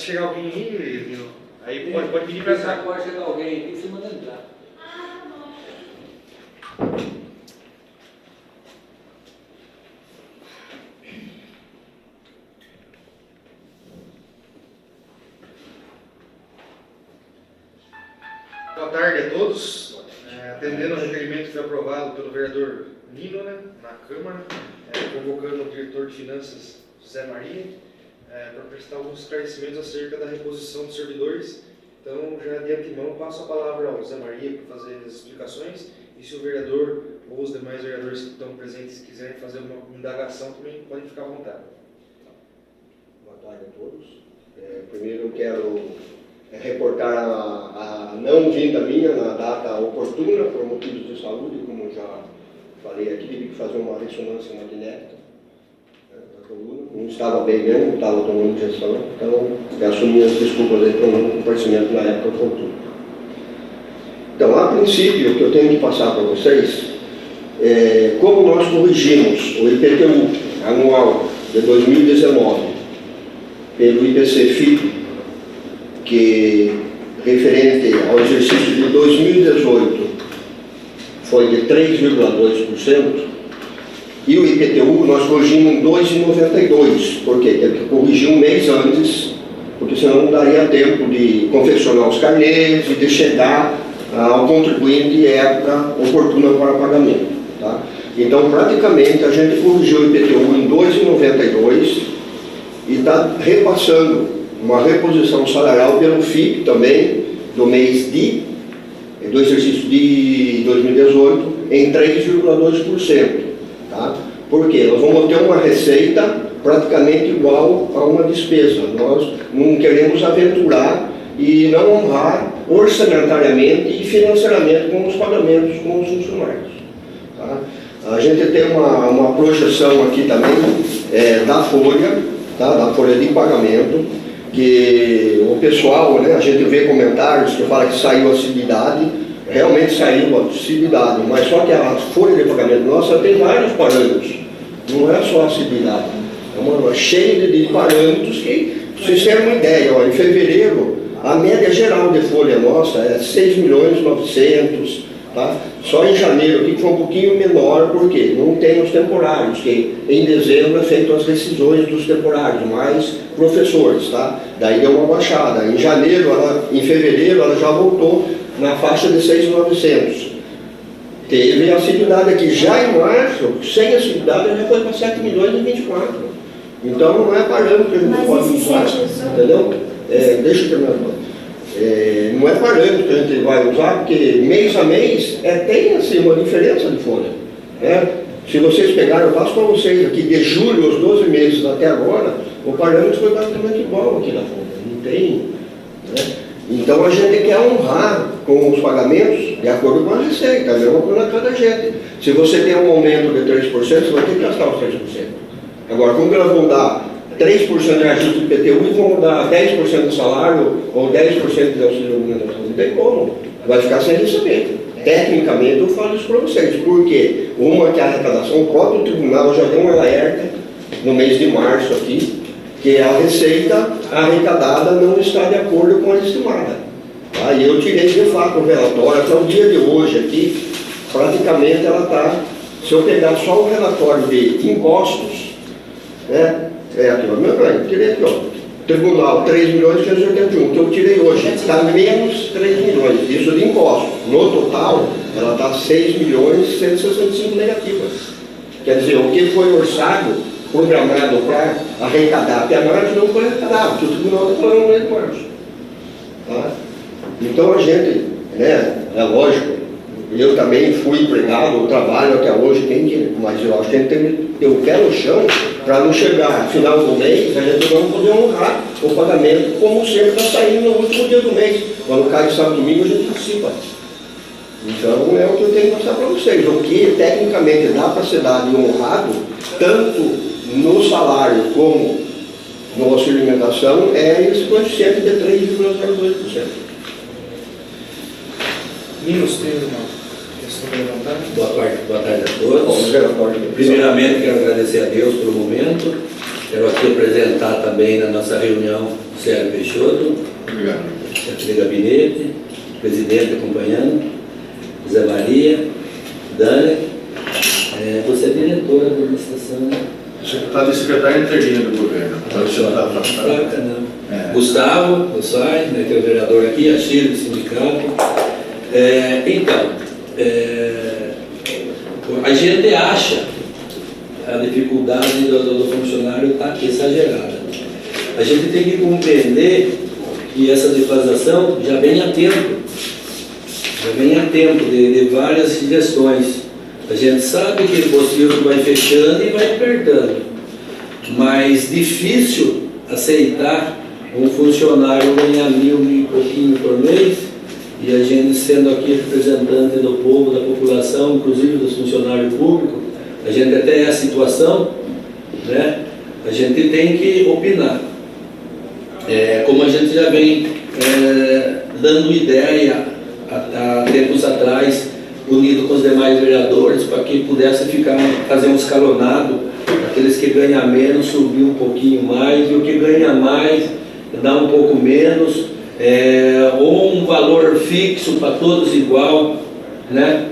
chegar alguém aí pode pedir para entrar. Pode chegar alguém aqui, você manda entrar. Boa tarde a todos. Atendendo ao requerimento que foi aprovado pelo vereador Nino, né, na Câmara, convocando o diretor de Finanças, José Maria, para prestar alguns esclarecimentos acerca da reposição dos servidores. Então, já de antemão, passo a palavra ao José Maria para fazer as explicações, e se o vereador ou os demais vereadores que estão presentes quiserem fazer uma indagação, também podem ficar à vontade. Boa tarde a todos. Primeiro eu quero reportar a não vinda minha na data oportuna, por motivos de saúde, como já falei aqui, tive que fazer uma ressonância magnética da coluna. Não estava bem mesmo, não estava tomando injeção, então peço minhas desculpas aí por não comparecimento na época oportuna. Então, a princípio, o que eu tenho que passar para vocês é como nós corrigimos o IPTU anual de 2019 pelo IPC-FIP, que referente ao exercício de 2018 foi de 3,2%, e o IPTU nós corrigimos em 2,92%, porque teve que corrigir um mês antes, porque senão não daria tempo de confeccionar os carnês e de chegar ao contribuinte em época oportuna para pagamento. Tá? Então, praticamente, a gente corrigiu o IPTU em 2,92% e está repassando uma reposição salarial pelo FIP também, do mês do exercício de 2018, em 3,2%. Tá? Por quê? Nós vamos ter uma receita praticamente igual a uma despesa. Nós não queremos aventurar e não honrar orçamentariamente e financeiramente com os pagamentos com os funcionários. Tá? A gente tem uma projeção aqui também da folha, tá? Da folha de pagamento, que o pessoal, né, a gente vê comentários que falam que saiu a assiduidade, realmente saiu a assiduidade, mas só que a folha de pagamento nossa tem vários parâmetros, não é só a assiduidade, é uma cheia de parâmetros que, para vocês terem uma ideia, ó, em fevereiro, a média geral de folha nossa é 6.900.000, tá? Só em janeiro aqui foi um pouquinho menor, porque não tem os temporários, que em dezembro é feito as decisões dos temporários, mais professores, tá? Daí deu uma baixada. Em janeiro, em fevereiro, ela já voltou na faixa de 6.900. Teve a assiduidade aqui. Já em março, sem assiduidade, já foi para 7.024. Então não é parâmetro que a gente pode usar, entendeu? Deixa eu terminar. Não é parâmetro que a gente vai usar, porque mês a mês tem assim, uma diferença de folha. Se vocês pegarem, eu passo para vocês aqui, de julho, os 12 meses até agora, o parâmetro foi praticamente igual aqui na folha. Não tem. Né? Então a gente quer honrar com os pagamentos de acordo com a receita, a mesma coisa cada gente. Se você tem um aumento de 3%, você vai ter que gastar os 3%. Agora, como que elas vão dar 3% de ajuste do IPTU e vão dar 10% de salário ou 10% de auxílio alimentação? Não tem como. Vai ficar sem receber. Tecnicamente, eu falo isso para vocês, porque uma que é a arrecadação, o próprio tribunal já deu um alerta no mês de março aqui, que a receita arrecadada não está de acordo com a estimada. Tá? E eu tirei de fato o relatório, até o dia de hoje aqui, praticamente ela está, se eu pegar só o relatório de impostos, né? Aqui, ó, tirei aqui, ó. Tribunal 3.581, que eu tirei hoje, está menos 3 milhões, isso de imposto. No total, ela está 6.165 negativas. Quer dizer, o que foi orçado, programado para arrecadar até março, não foi arrecadado, porque o tribunal está falando no mês de março. Tá? Então a gente, né, é lógico, eu também fui empregado, eu trabalho até hoje, mas eu acho que a gente tem que ter o pé no chão para não chegar no final do mês, a gente não poder honrar o pagamento como sempre está saindo no último dia do mês. Quando cai sábado e domingo, a gente antecipa. Então é o que eu tenho que mostrar para vocês. O que tecnicamente dá para ser dado e honrado, tanto no salário como no auxílio alimentação, é esse coeficiente de 3,02%. Minos, tem uma questão para levantar? Boa tarde a todos. Primeiramente, quero agradecer a Deus pelo momento. Quero aqui apresentar também na nossa reunião Sérgio Peixoto, Obrigado. chefe de gabinete, presidente acompanhando, Zé Maria, Dani, você é diretora da administração. Secretário e secretária interina do governo. Fraca, não. Gustavo Rossai, né, que é o vereador aqui, a Chile do sindicato. Então, a gente acha a dificuldade do funcionário está exagerada. A gente tem que compreender que essa deflagração já vem há tempo. Já vem há tempo de várias gestões. A gente sabe que o possível vai fechando e vai apertando. Mas difícil aceitar um funcionário ganhar 1.000 e pouquinho por mês, e a gente sendo aqui representante do povo, da população, inclusive dos funcionários públicos, a gente até é a situação, né? A gente tem que opinar. Como a gente já vem dando ideia há tempos atrás, unido com os demais vereadores, para que pudesse fazer um escalonado, aqueles que ganham menos subir um pouquinho mais, e o que ganha mais dar um pouco menos, ou um valor fixo para todos igual, né?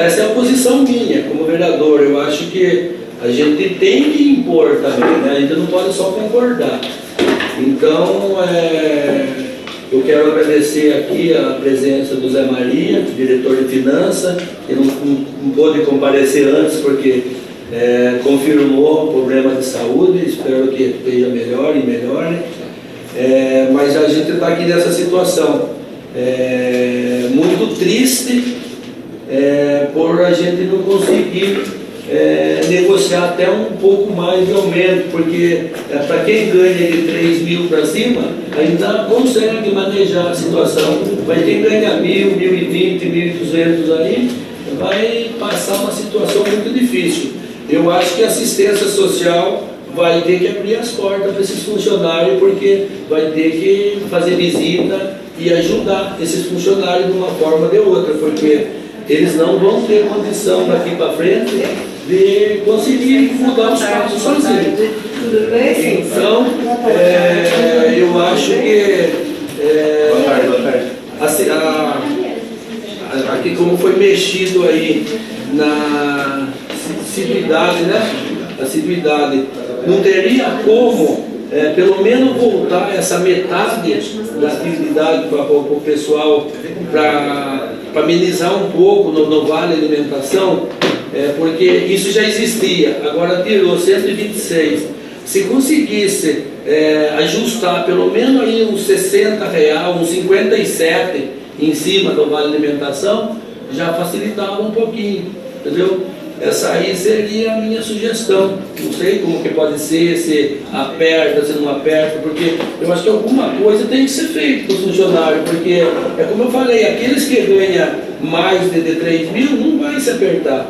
Essa é a posição minha como vereador. Eu acho que a gente tem que impor também, né? A gente não pode só concordar. Então, eu quero agradecer aqui a presença do Zé Maria, diretor de finanças, que não pôde comparecer antes porque confirmou o problema de saúde. Espero que esteja melhor e melhore. Mas a gente está aqui nessa situação muito triste, por a gente não conseguir negociar até um pouco mais de aumento, porque para quem ganha de 3.000 para cima, ainda consegue manejar a situação, mas quem ganha 1.000, 1.020, 1.200 aí, vai passar uma situação muito difícil. Eu acho que a assistência social vai ter que abrir as portas para esses funcionários, porque vai ter que fazer visita e ajudar esses funcionários de uma forma ou de outra, porque eles não vão ter condição daqui para frente de conseguir mudar os passos sozinhos. Então, eu acho que aqui como foi mexido aí na assiduidade, né? Assiduidade, não teria como pelo menos voltar essa metade da atividade para o pessoal, para amenizar um pouco no Vale Alimentação, porque isso já existia, agora tirou 126. Se conseguisse ajustar pelo menos aí uns R$60, uns 57 em cima do Vale Alimentação, já facilitava um pouquinho, entendeu? Essa aí seria a minha sugestão. Não sei como que pode ser, se aperta, se não aperta, porque eu acho que alguma coisa tem que ser feita para o funcionário, porque como eu falei, aqueles que ganham mais de 3.000 não vai se apertar.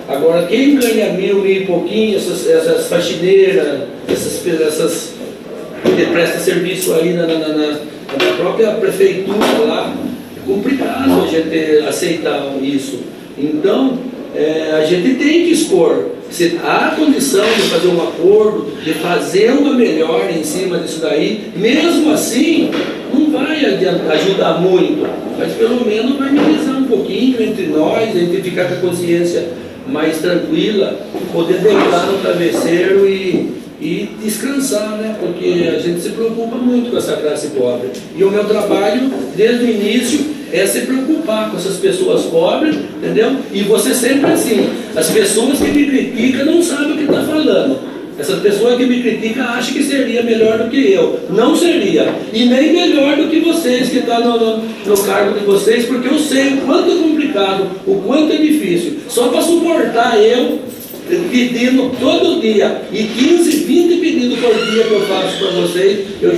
Agora, quem ganha 1.000 e pouquinho, essas faxineiras, essas que prestam serviço aí na própria prefeitura lá, é complicado a gente aceitar isso. Então, a gente tem que expor. Se há condição de fazer um acordo, de fazer uma melhora em cima disso daí, mesmo assim, não vai ajudar muito, mas pelo menos vai minimizar um pouquinho entre nós, a gente ficar com a consciência mais tranquila, poder deitar no travesseiro e descansar, né? Porque a gente se preocupa muito com essa classe pobre. E o meu trabalho, desde o início, é se preocupar com essas pessoas pobres, entendeu? E você sempre assim, as pessoas que me criticam não sabem o que está falando. Essas pessoas que me criticam acham que seria melhor do que eu. Não seria. E nem melhor do que vocês que estão no cargo de vocês, porque eu sei o quanto é complicado, o quanto é difícil. Só para suportar eu pedindo todo dia, e 15, 20 pedidos por dia que eu faço para vocês, eu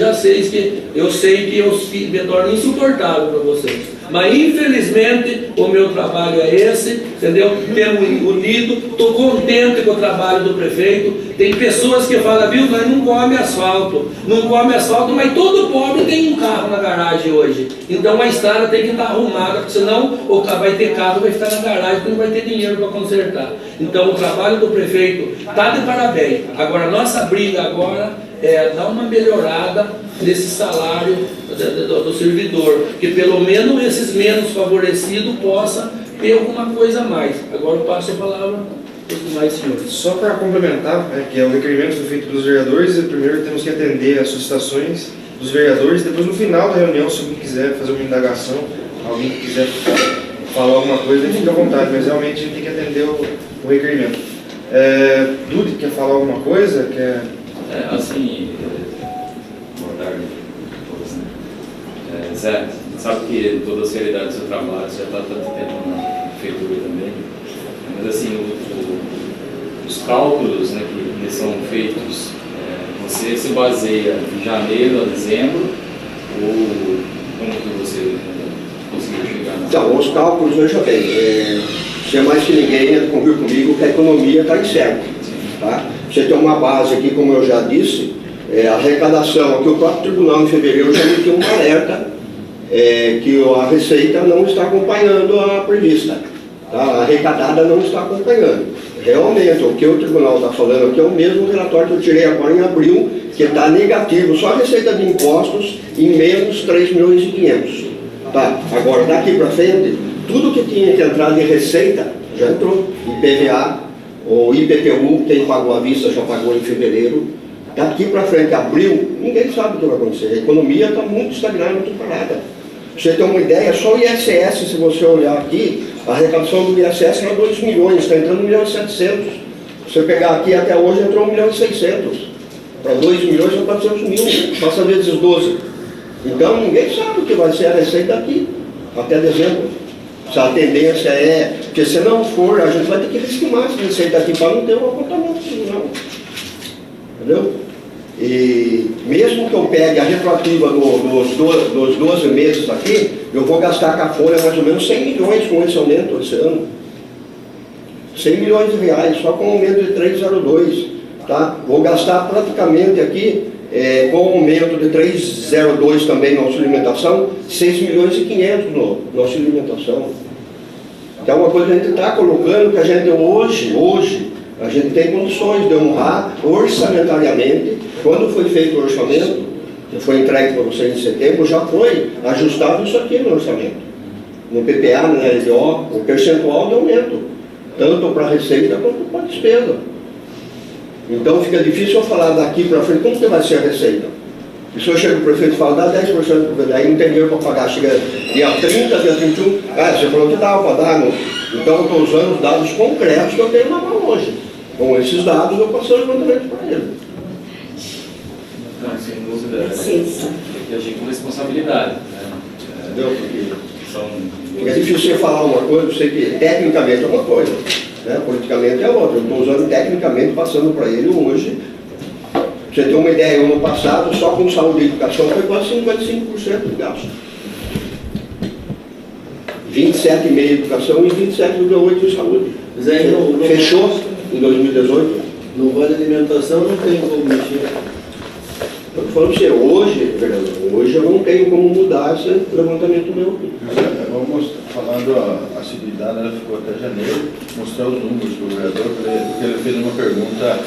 sei que eu me torno insuportável para vocês. Mas infelizmente o meu trabalho é esse, entendeu? Temos unido, estou contente com o trabalho do prefeito. Tem pessoas que falam, viu, nós não come asfalto, mas todo pobre tem um carro na garagem hoje. Então a estrada tem que estar arrumada, porque senão vai ter carro, vai ficar na garagem, porque não vai ter dinheiro para consertar. Então o trabalho do prefeito está de parabéns. Agora a nossa briga agora dar uma melhorada nesse salário do servidor, que pelo menos esses menos favorecidos possam ter alguma coisa a mais. Agora eu passo a palavra para os demais senhores. Só para complementar, que é o requerimento foi feito pelos vereadores, e primeiro temos que atender as solicitações dos vereadores, depois no final da reunião, se alguém quiser fazer uma indagação, alguém que quiser falar alguma coisa, fica à vontade, mas realmente a gente tem que atender o requerimento. Dude, quer falar alguma coisa? Assim, boa tarde a todos, né? Zé, sabe que toda a seriedade do seu trabalho, você já está há tanto tempo na prefeitura também, mas assim, os cálculos, né, que são feitos, você se baseia de janeiro a dezembro, ou como que você conseguiu chegar na... Então, os cálculos, veja bem, você é mais que ninguém convive comigo que a economia está incerta. Tá? Você tem uma base aqui, como eu já disse, a arrecadação, que o próprio tribunal em fevereiro já emitiu um alerta, que a receita não está acompanhando a prevista. Tá? A arrecadada não está acompanhando. Realmente, o que o tribunal está falando aqui é o mesmo relatório que eu tirei agora em abril, que está negativo, só a receita de impostos em menos 3 milhões e 500. Tá? Agora, daqui para frente, tudo que tinha que entrar de receita já entrou. IPVA, o IPTU, quem pagou à vista já pagou em fevereiro. Daqui para frente, abril, ninguém sabe o que vai acontecer. A economia está muito estagnada, muito parada. Pra você ter uma ideia, só o ISS, se você olhar aqui, a arrecadação do ISS era 2 milhões, está entrando 1 milhão e 700. Se você pegar aqui, até hoje entrou 1 milhão e 600. Para 2 milhões são 400 mil, passa vezes 12. Então, ninguém sabe o que vai ser a receita daqui, até dezembro. Se a tendência porque se não for, a gente vai ter que estimar essa receita aqui para não ter um apontamento, não. Entendeu? E mesmo que eu pegue a retroativa dos 12 meses aqui, eu vou gastar com a folha mais ou menos 100 milhões com esse aumento esse ano. 100 milhões de reais, só com o aumento de 3,02. Tá? Vou gastar praticamente aqui, com o aumento de 3,02 também no auxílio alimentação, 6 milhões e 500 no auxílio alimentação. Então é uma coisa que a gente está colocando, que a gente hoje, a gente tem condições de honrar orçamentariamente. Quando foi feito o orçamento, que foi entregue para vocês em setembro, já foi ajustado isso aqui no orçamento. No PPA, no LDO, o percentual de aumento, tanto para a receita quanto para a despesa. Então fica difícil eu falar daqui para frente como que vai ser a receita. E se eu chego para o prefeito e falo, dá 10% para o aí não tem dinheiro para pagar, chega dia 30, dia 31, você falou que dava para dar, não. Então eu estou usando os dados concretos que eu tenho na mão hoje. Com esses dados eu passei o levantamento para ele. Não, sem dúvida, tem que agir com responsabilidade. Né? Entendeu? Fica difícil você falar uma coisa, eu sei que tecnicamente é uma coisa, né? Politicamente é outra. Eu estou usando tecnicamente, passando para ele hoje. Pra você ter uma ideia, ano passado, só com saúde e educação foi quase 55% de gasto. 27,5% em educação e 27,8% em saúde. Fechou em 2018. No Vale Alimentação não tem como mexer. Eu estou falando para você, hoje eu não tenho como mudar esse levantamento meu. Vamos mostrar, falando a assiduidade, ela ficou até janeiro, mostrar os números para o vereador, porque ele fez uma pergunta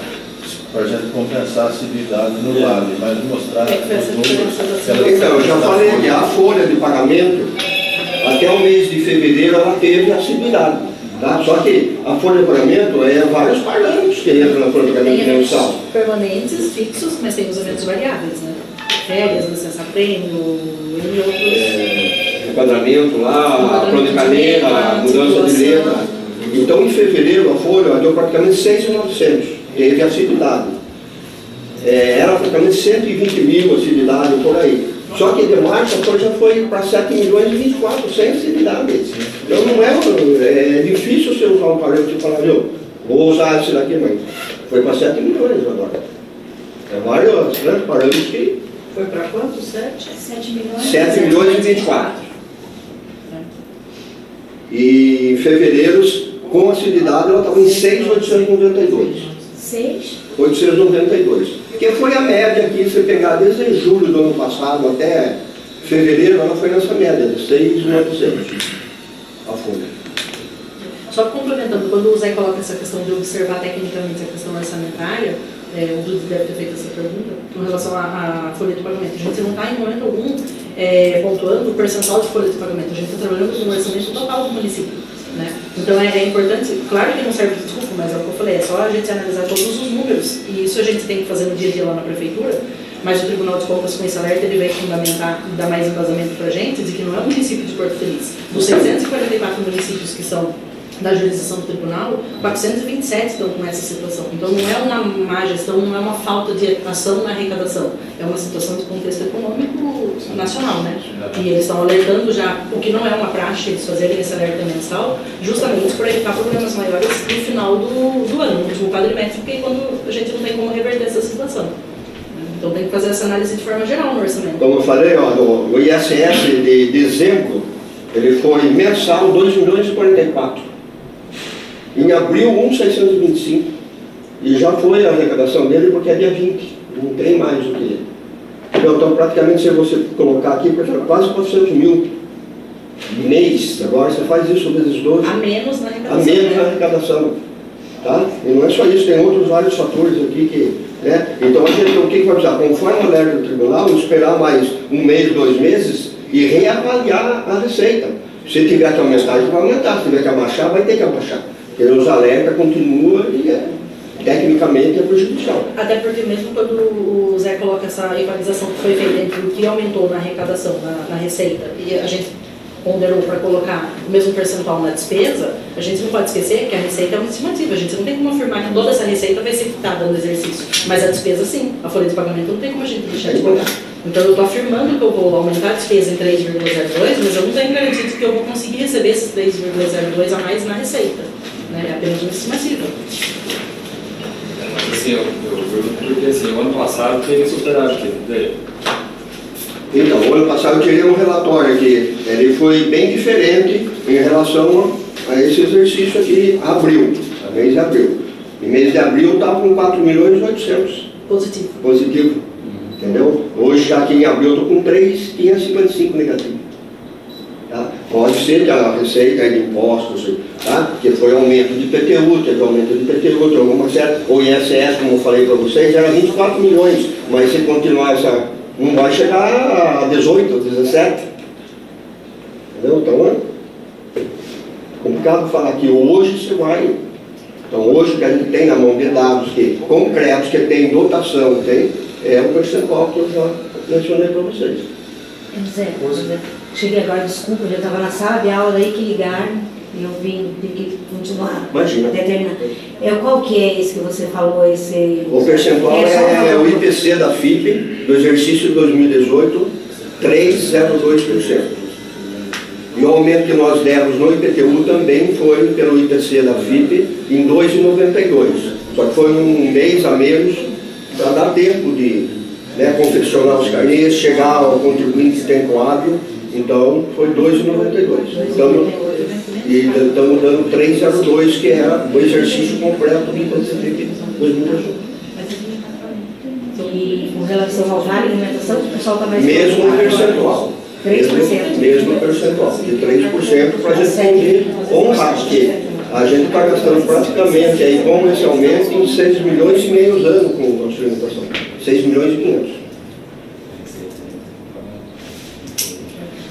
para a gente compensar a assiduidade no Vale, mas mostrar os números. Então, eu já falei que a folha de pagamento, até o mês de fevereiro, ela teve assiduidade. Tá? Só que a folha de pagamento vários parâmetros que entram na folha de pagamento mensal. Permanentes, fixos, mas tem os eventos variáveis, né? Férias, licença-prêmio, e outros. Enquadramento lá, plano de carreira, mudança de letra. Então, em fevereiro, a folha deu praticamente 6.900, teve assiduidade. Era praticamente 120 mil assiduidade por aí. Só que de março a folha já foi para 7 milhões e 24 sem assiduidade. Então, não é difícil você usar um parâmetro e falar, vou usar esse daqui, mas foi para 7 milhões agora. Vários parâmetros que... Foi para quanto? 7 milhões? 7 milhões e 24. E em fevereiro, com assiduidade, ela estava em 6.892. 892. Que foi a média aqui, se você pegar desde julho do ano passado até fevereiro, ela foi nessa média de 6.900 a folha. Só complementando, quando o Zé coloca essa questão de observar tecnicamente a questão orçamentária, o Dudu deve ter feito essa pergunta, com relação à folha de pagamento. A gente não está em momento algum pontuando o percentual de folha de pagamento, a gente está trabalhando com o orçamento total do município. Né? Então é importante, claro que não serve de desculpa, mas é o que eu falei, é só a gente analisar todos os números, e isso a gente tem que fazer no dia a dia lá na prefeitura, mas o Tribunal de Contas com esse alerta ele vai fundamentar e dar mais embasamento para a gente de que não é o município de Porto Feliz. Dos 644 municípios que são da jurisdição do tribunal, 427 estão com essa situação. Então não é uma má gestão, não é uma falta de ação na arrecadação, é uma situação de contexto econômico nacional, né? E eles estão alertando já, o que não é uma praxe, eles fazerem esse alerta mensal, justamente para evitar problemas maiores no final do ano, no último quadrimestre, porque quando a gente não tem como reverter essa situação. Então tem que fazer essa análise de forma geral no orçamento. Como eu falei, ó, o ISS de dezembro, ele foi mensal 2.044. Em abril, 1.625. E já foi a arrecadação dele porque é dia 20. Não tem mais do que ele. Então, praticamente, se você colocar aqui, quase 400 mil mês. Agora, você faz isso vezes 12. A menos na arrecadação. A menos na arrecadação. Tá? E não é só isso, tem outros vários fatores aqui que... Né? Então, a gente, o que vai precisar? Conforme o alerta do tribunal, esperar mais um mês, 2 meses e reavaliar a receita. Se tiver que aumentar, a gente vai aumentar. Se tiver que abaixar, vai ter que abaixar. Porque os alertas continuam e tecnicamente é prejudicial. Até porque mesmo quando o Zé coloca essa equalização que foi feita entre o que aumentou na arrecadação, na receita, e a gente ponderou para colocar o mesmo percentual na despesa, a gente não pode esquecer que a receita é uma estimativa, a gente não tem como afirmar que toda essa receita vai ser quitada no exercício, mas a despesa sim, a folha de pagamento não tem como a gente deixar de pagar. Então eu estou afirmando que eu vou aumentar a despesa em 3,02, mas eu não tenho garantido que eu vou conseguir receber esses 3,02 a mais na receita. Né? É apenas uma estimativa. Assim, eu pergunto porque assim, o ano passado teve superávit. Então, o ano passado eu tirei um relatório aqui, ele foi bem diferente em relação a esse exercício aqui, abril, mês de abril. Em mês de abril estava com 4.800.000. Positivo. Positivo, entendeu? Hoje, já aqui em abril, eu estou com 3.555 negativo. Tá? Pode ser que a receita de impostos, tá? Que foi aumento de IPTU, teve aumento de IPTU, teve alguma certa, o ISS, como eu falei para vocês, era 24 milhões, mas se continuar essa... não vai chegar a 18, 17. Entendeu? Então, é complicado falar que hoje você vai... Então, hoje o que a gente tem na mão de dados concretos, que tem dotação, é o percentual que eu já mencionei para vocês. José, cheguei agora, desculpa, eu já estava na sala de aula aí que ligaram e eu vim ter que continuar. Imagina. Determinar. Qual que é esse que você falou? O percentual é o IPC da FIP do exercício de 2018, 3,02%. E o aumento que nós demos no IPTU também foi pelo IPC da FIP em 2,92%. Só que foi um mês a menos para dar tempo de confeccionar os carnês, chegar ao contribuinte em tempo hábil. Então foi 2,92%. E estamos dando 3,02%, que era o exercício completo do IPC 2018. E com relação ao vale alimentação, o pessoal está mais... Mesmo percentual. 3%. Mesmo percentual, de 3% para a gente poder honrar, porque a gente está gastando praticamente aí, com esse aumento, em 6 milhões e meio ano com a nossa alimentação. 6 milhões e 500.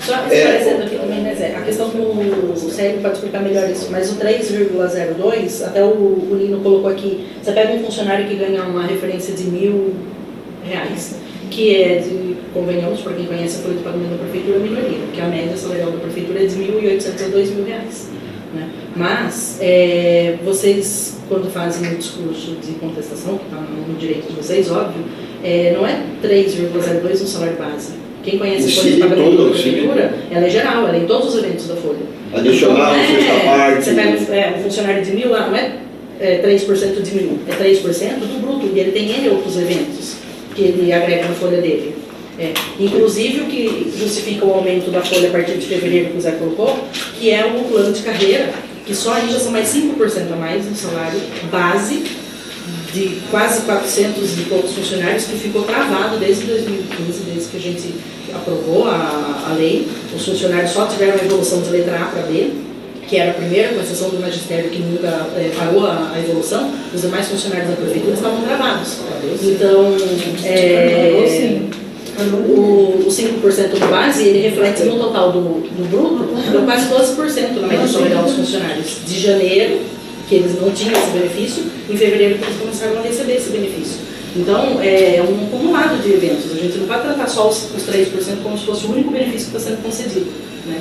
Só esclarecendo aqui também, né, Zé? A questão do Sérgio pode explicar melhor isso, mas o 3,02, até o Nino colocou aqui, você pega um funcionário que ganha uma referência de R$1.000, que é de, convenhamos, para quem conhece a folha de pagamento da prefeitura, a minoria, que a média salarial da prefeitura é de R$1.800 a R$2.000. Né? Mas, vocês, quando fazem um discurso de contestação, que está no direito de vocês, óbvio, não é 3,02 no salário base. Quem conhece a folha de pagamento da prefeitura, ela é geral, ela é em todos os eventos da folha. Adicional, então, sexta parte. Você pega um funcionário de 1.000 lá, não é 3% de 1.000, é 3% do bruto, e ele tem N outros eventos que ele agrega na folha dele. Inclusive o que justifica o aumento da folha a partir de fevereiro que o Zé colocou, que é o plano de carreira, que só aí já são mais 5% a mais no salário base de quase 400 e poucos funcionários, que ficou travado desde 2015, desde que a gente aprovou a lei. Os funcionários só tiveram a evolução de letra A para B, que era a primeira, com exceção do magistério, que nunca parou a evolução, os demais funcionários da prefeitura estavam travados. Então, o 5% do base, ele reflete no total do bruto, então quase 12% na média salarial dos funcionários. De janeiro, que eles não tinham esse benefício, em fevereiro que eles começaram a receber esse benefício. Então, é um acumulado de eventos. A gente não vai tratar só os 3% como se fosse o único benefício que está sendo concedido, né?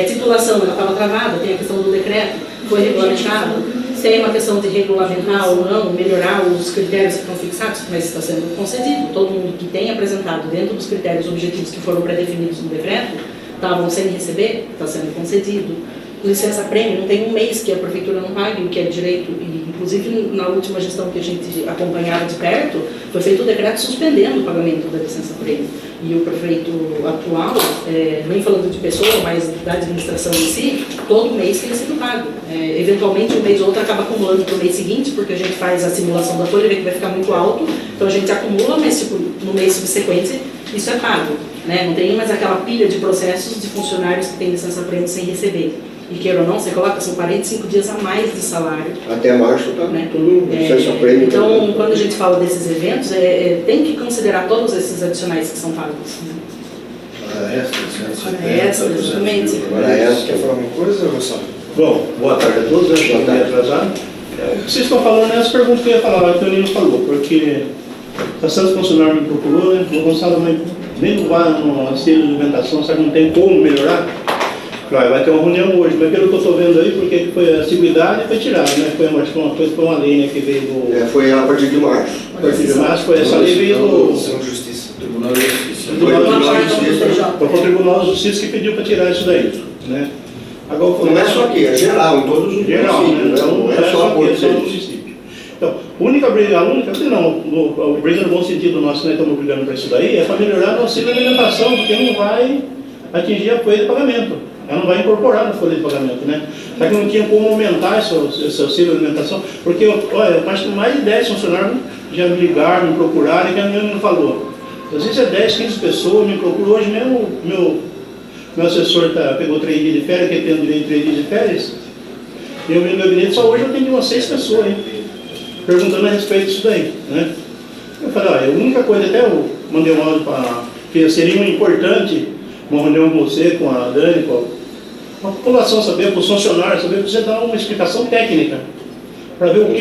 Titulação, ela estava travada, tem a questão do decreto, foi regulamentado, tem uma questão de regulamentar ou não, melhorar os critérios que estão fixados, mas está sendo concedido. Todo mundo que tem apresentado dentro dos critérios objetivos que foram pré-definidos no decreto, estavam sem receber, está sendo concedido. Licença-prêmio, não tem um mês que a prefeitura não pague, o que é direito, e inclusive na última gestão que a gente acompanhava de perto, foi feito o decreto suspendendo o pagamento da licença-prêmio. E o prefeito atual, nem falando de pessoa, mas da administração em si, todo mês tem sido pago. Eventualmente, um mês ou outro acaba acumulando para o mês seguinte, porque a gente faz a simulação da folha, vê que vai ficar muito alto, então a gente acumula, mas tipo, no mês subsequente isso é pago. Né? Não tem mais aquela pilha de processos de funcionários que têm licença-prêmio sem receber. E queira ou não, você coloca, são 45 dias a mais de salário. Até março está tudo licença-prêmio. Então, quando a gente fala desses eventos, tem que considerar todos esses adicionais que são pagos. Exatamente. Quer falar alguma coisa, Gonçalo? Bom, boa tarde a todos, acho que eu atrasado. O que vocês estão falando é as perguntas que eu ia falar, que o Nino falou, porque bastante funcionário me procurou, né? O Gonçalo nem no auxílio de alimentação, sabe, não tem como melhorar. Vai ter uma reunião hoje, mas pelo que eu estou vendo aí, porque foi a seguridade foi tirada, né? Foi uma lei, né, que veio do... foi a partir de março. A partir de março, foi essa lei veio do... Tribunal de Justiça. Foi o Tribunal de Justiça que pediu para tirar isso daí, né? Agora, não é só aqui, é geral, em todos os municípios, não é só aqui, é só no município. Então, a única briga no bom sentido nosso, né, estamos brigando para isso daí, é para melhorar o auxílio de alimentação, porque não vai atingir a folha de pagamento. Ela não vai incorporar na folha de pagamento, né? Só que não tinha como aumentar esse auxílio de alimentação, porque, olha, eu acho que mais de 10 funcionários já me ligaram, me procuraram, e que a minha não falou. Às vezes é 10, 15 pessoas, me procuram. Hoje mesmo, meu assessor pegou 3 dias de férias, que tem direito de 3 dias de férias, e eu vim no gabinete, só hoje eu atendi umas 6 pessoas, hein, perguntando a respeito disso daí, né? Eu falei, olha, a única coisa, até eu mandei um áudio para que seria importante uma reunião com você, com a Dani, com a população saber, para os funcionários saber, você dar uma explicação técnica, para ver o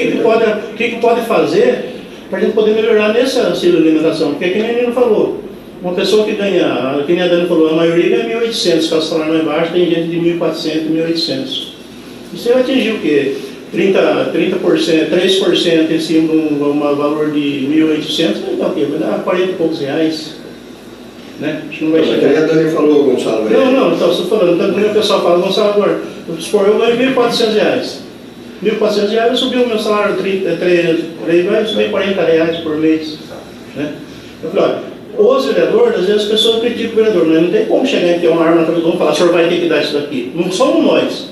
que pode fazer para a gente poder melhorar nesse auxílio de alimentação. Porque, que nem a Nino falou, uma pessoa que ganha, que nem a Dani falou, a maioria ganha 1.800, que é o salário mais baixo, tem gente de 1.400, 1.800. Você vai atingir o quê? 30%, 3% em cima de um valor de 1.800, então o quê? Vai dar 40 e poucos reais. Né? Acho que não vai chegar. A Dani falou, Gonçalo. Não, então, estou falando, tanto que o pessoal fala, Gonçalo, agora, eu ganho R$1.400. R$1.400 vai subir o meu salário, vai subir R$40 por mês. Né? Eu falei, olha, os vereadores, às vezes as pessoas criticam o vereador, mas não tem como chegar e ter uma arma na televisão e falar, o senhor vai ter que dar isso daqui. Não somos nós.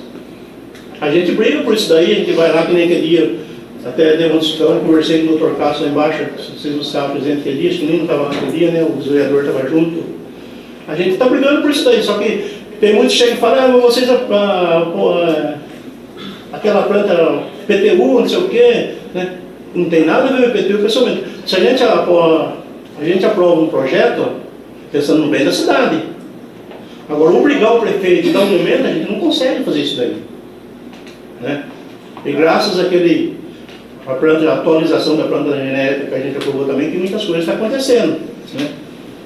A gente briga por isso daí, a gente vai lá que nem aquele dia, até dei uma discussão, conversei com o Dr. Castro lá embaixo, vocês não estavam presentes aquele dia, acho que nem não estava naquele dia, né? Os vereadores estavam juntos. A gente está brigando por isso daí, só que tem muitos que chegam e falam, vocês, aquela planta PTU, não sei o quê, né? Não tem nada a ver com PTU, pessoalmente. Se a gente aprova um projeto, pensando no bem da cidade. Agora, obrigar o prefeito em dar um momento, a gente não consegue fazer isso daí. Né? E graças à atualização da planta genética que a gente aprovou também, que muitas coisas estão acontecendo. Né?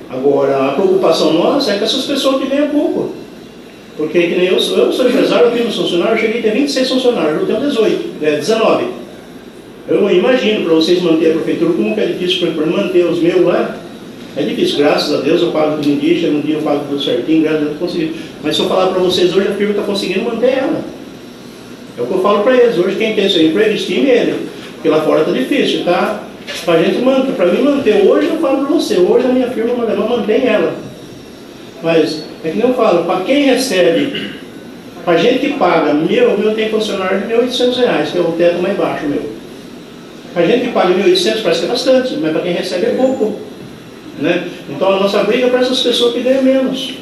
Agora, a preocupação nossa é com essas pessoas que ganham pouco. Porque que nem eu sou empresário, eu tenho funcionários, eu cheguei a ter 26 funcionários, eu tenho 19. Eu imagino para vocês manter a prefeitura, como que é difícil para manter os meus lá. É difícil, graças a Deus eu pago tudo em dia, chega um dia eu pago tudo certinho, graças a Deus eu consegui. Mas se eu falar para vocês hoje, a firma está conseguindo manter ela. É o que eu falo para eles, hoje quem tem seu emprego, estime ele. Porque lá fora está difícil, tá? Para a gente manter, para mim manter, hoje eu falo para você, hoje a minha firma mantém ela. Mas, é que nem eu falo, para quem recebe, para a gente que paga, meu tem funcionário de R$1.800, que é o teto mais baixo meu. Para a gente que paga 1.800 parece que é bastante, mas para quem recebe é pouco. Né? Então a nossa briga é para essas pessoas que ganham menos.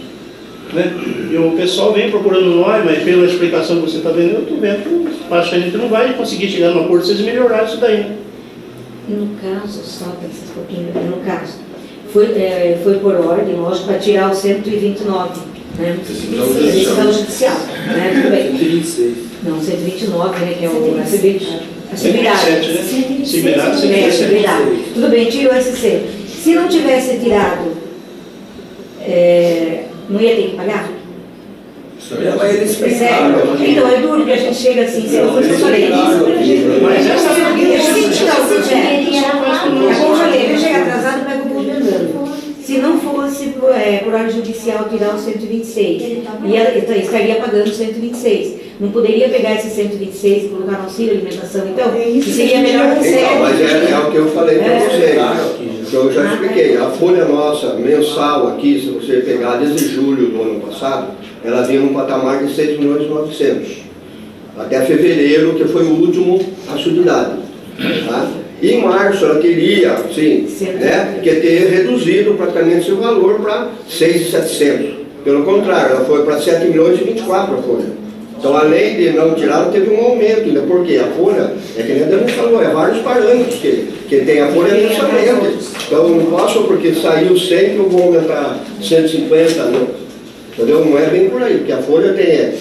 né? E o pessoal vem procurando nós, mas pela explicação que você está vendo, eu estou vendo que acho que a gente não vai conseguir chegar num acordo se eles melhorarem isso daí. No caso, só para essas pouquinho, no caso, foi por ordem, lógico, para tirar o 129, né? Decisão judicial, né? Tudo bem. 126. Não, 129, né? Que é o a 127, né? Civilidade. Tudo bem, tirou esse 100. Se não tivesse tirado, não ia ter que pagar? Mas eles explicaram. Então é duro que a gente chega assim, se eu fosse Mas essa ele chega atrasado, pega o governador. Se não fosse por ordem judicial tirar o 126, estaria pagando 126. Não poderia pegar esse 126 e colocar no auxílio alimentação, então seria melhor que Então, mas é o que eu falei para vocês. Que eu já expliquei. A folha nossa mensal aqui, se você pegar desde julho do ano passado, ela vinha num patamar de 6.900.000. Até fevereiro, que foi o último atividade. Tá? E em março ela teria, sim, né, que ter reduzido praticamente seu valor para 6.700. Pelo contrário, ela foi para 7.024.000 a folha. Então, além de não tirar, ela teve um aumento ainda, porque a folha, que nem a Dani falou, vários parâmetros que tem a folha mensalmente. Então, não posso, porque saiu 100 que eu vou aumentar 150, não. Entendeu? Não é bem por aí, porque a folha tem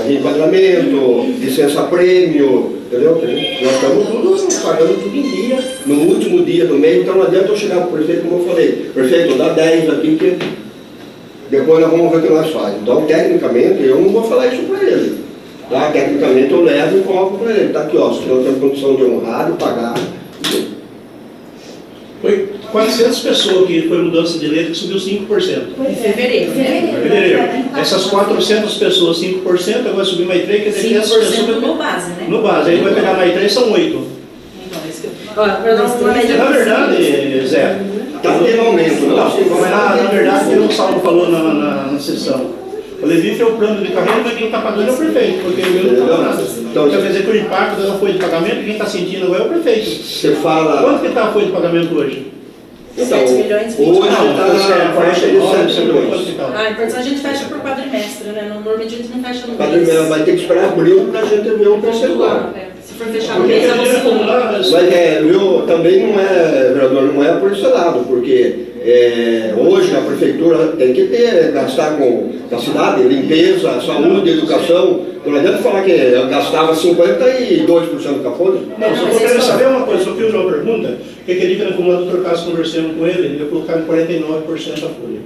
reenquadramento, licença-prêmio, entendeu? Nós estamos tudo pagando tudo em dia, no último dia do mês, então não adianta eu chegar para o prefeito, como eu falei, prefeito, dá 10 aqui, que depois nós vamos ver o que nós fazemos. Então, tecnicamente, eu não vou falar isso para ele. Tá? Tecnicamente, eu levo e coloco para ele. Está aqui, ó, se não tem condição de honrar, de pagar. Foi 400 pessoas que foi mudança de letra que subiu 5%. Em fevereiro, né? Fevereiro. Essas 400 pessoas, 5%, agora vai subir mais 3, quer dizer que essas pessoas... no base, né? No base, aí vai pegar mais 3, são 8. Então, isso que eu... Olha, para dar uma média... Na verdade, Zé, Está tendo aumento, não? mas na verdade, o que o Saulo falou na sessão. O Levi foi o plano de carreira, mas quem está pagando é o prefeito, porque o meu não está nada. Então, quer dizer que o impacto da folha de pagamento, quem está sentindo agora é o prefeito. Você fala... Quanto que está a folha de pagamento hoje? Então, 7 milhões, 20 hoje está na faixa de 7 milhões. então a gente fecha por quadrimestre, né? Normalmente a gente não fecha no mês. Quadrimestre vai ter que esperar abril para a gente ver o percentual. Se for fechar no mês, é no segundo. Mas também não é, vereador, não é por esse lado, porque hoje a prefeitura tem que gastar com a cidade, limpeza, saúde, educação. Não adianta falar que gastava 52% da folha. Não, só quero saber uma coisa, só fiz uma pergunta, que aquele dia que no doutor Cássio conversando com ele ia colocar em 49% a folha.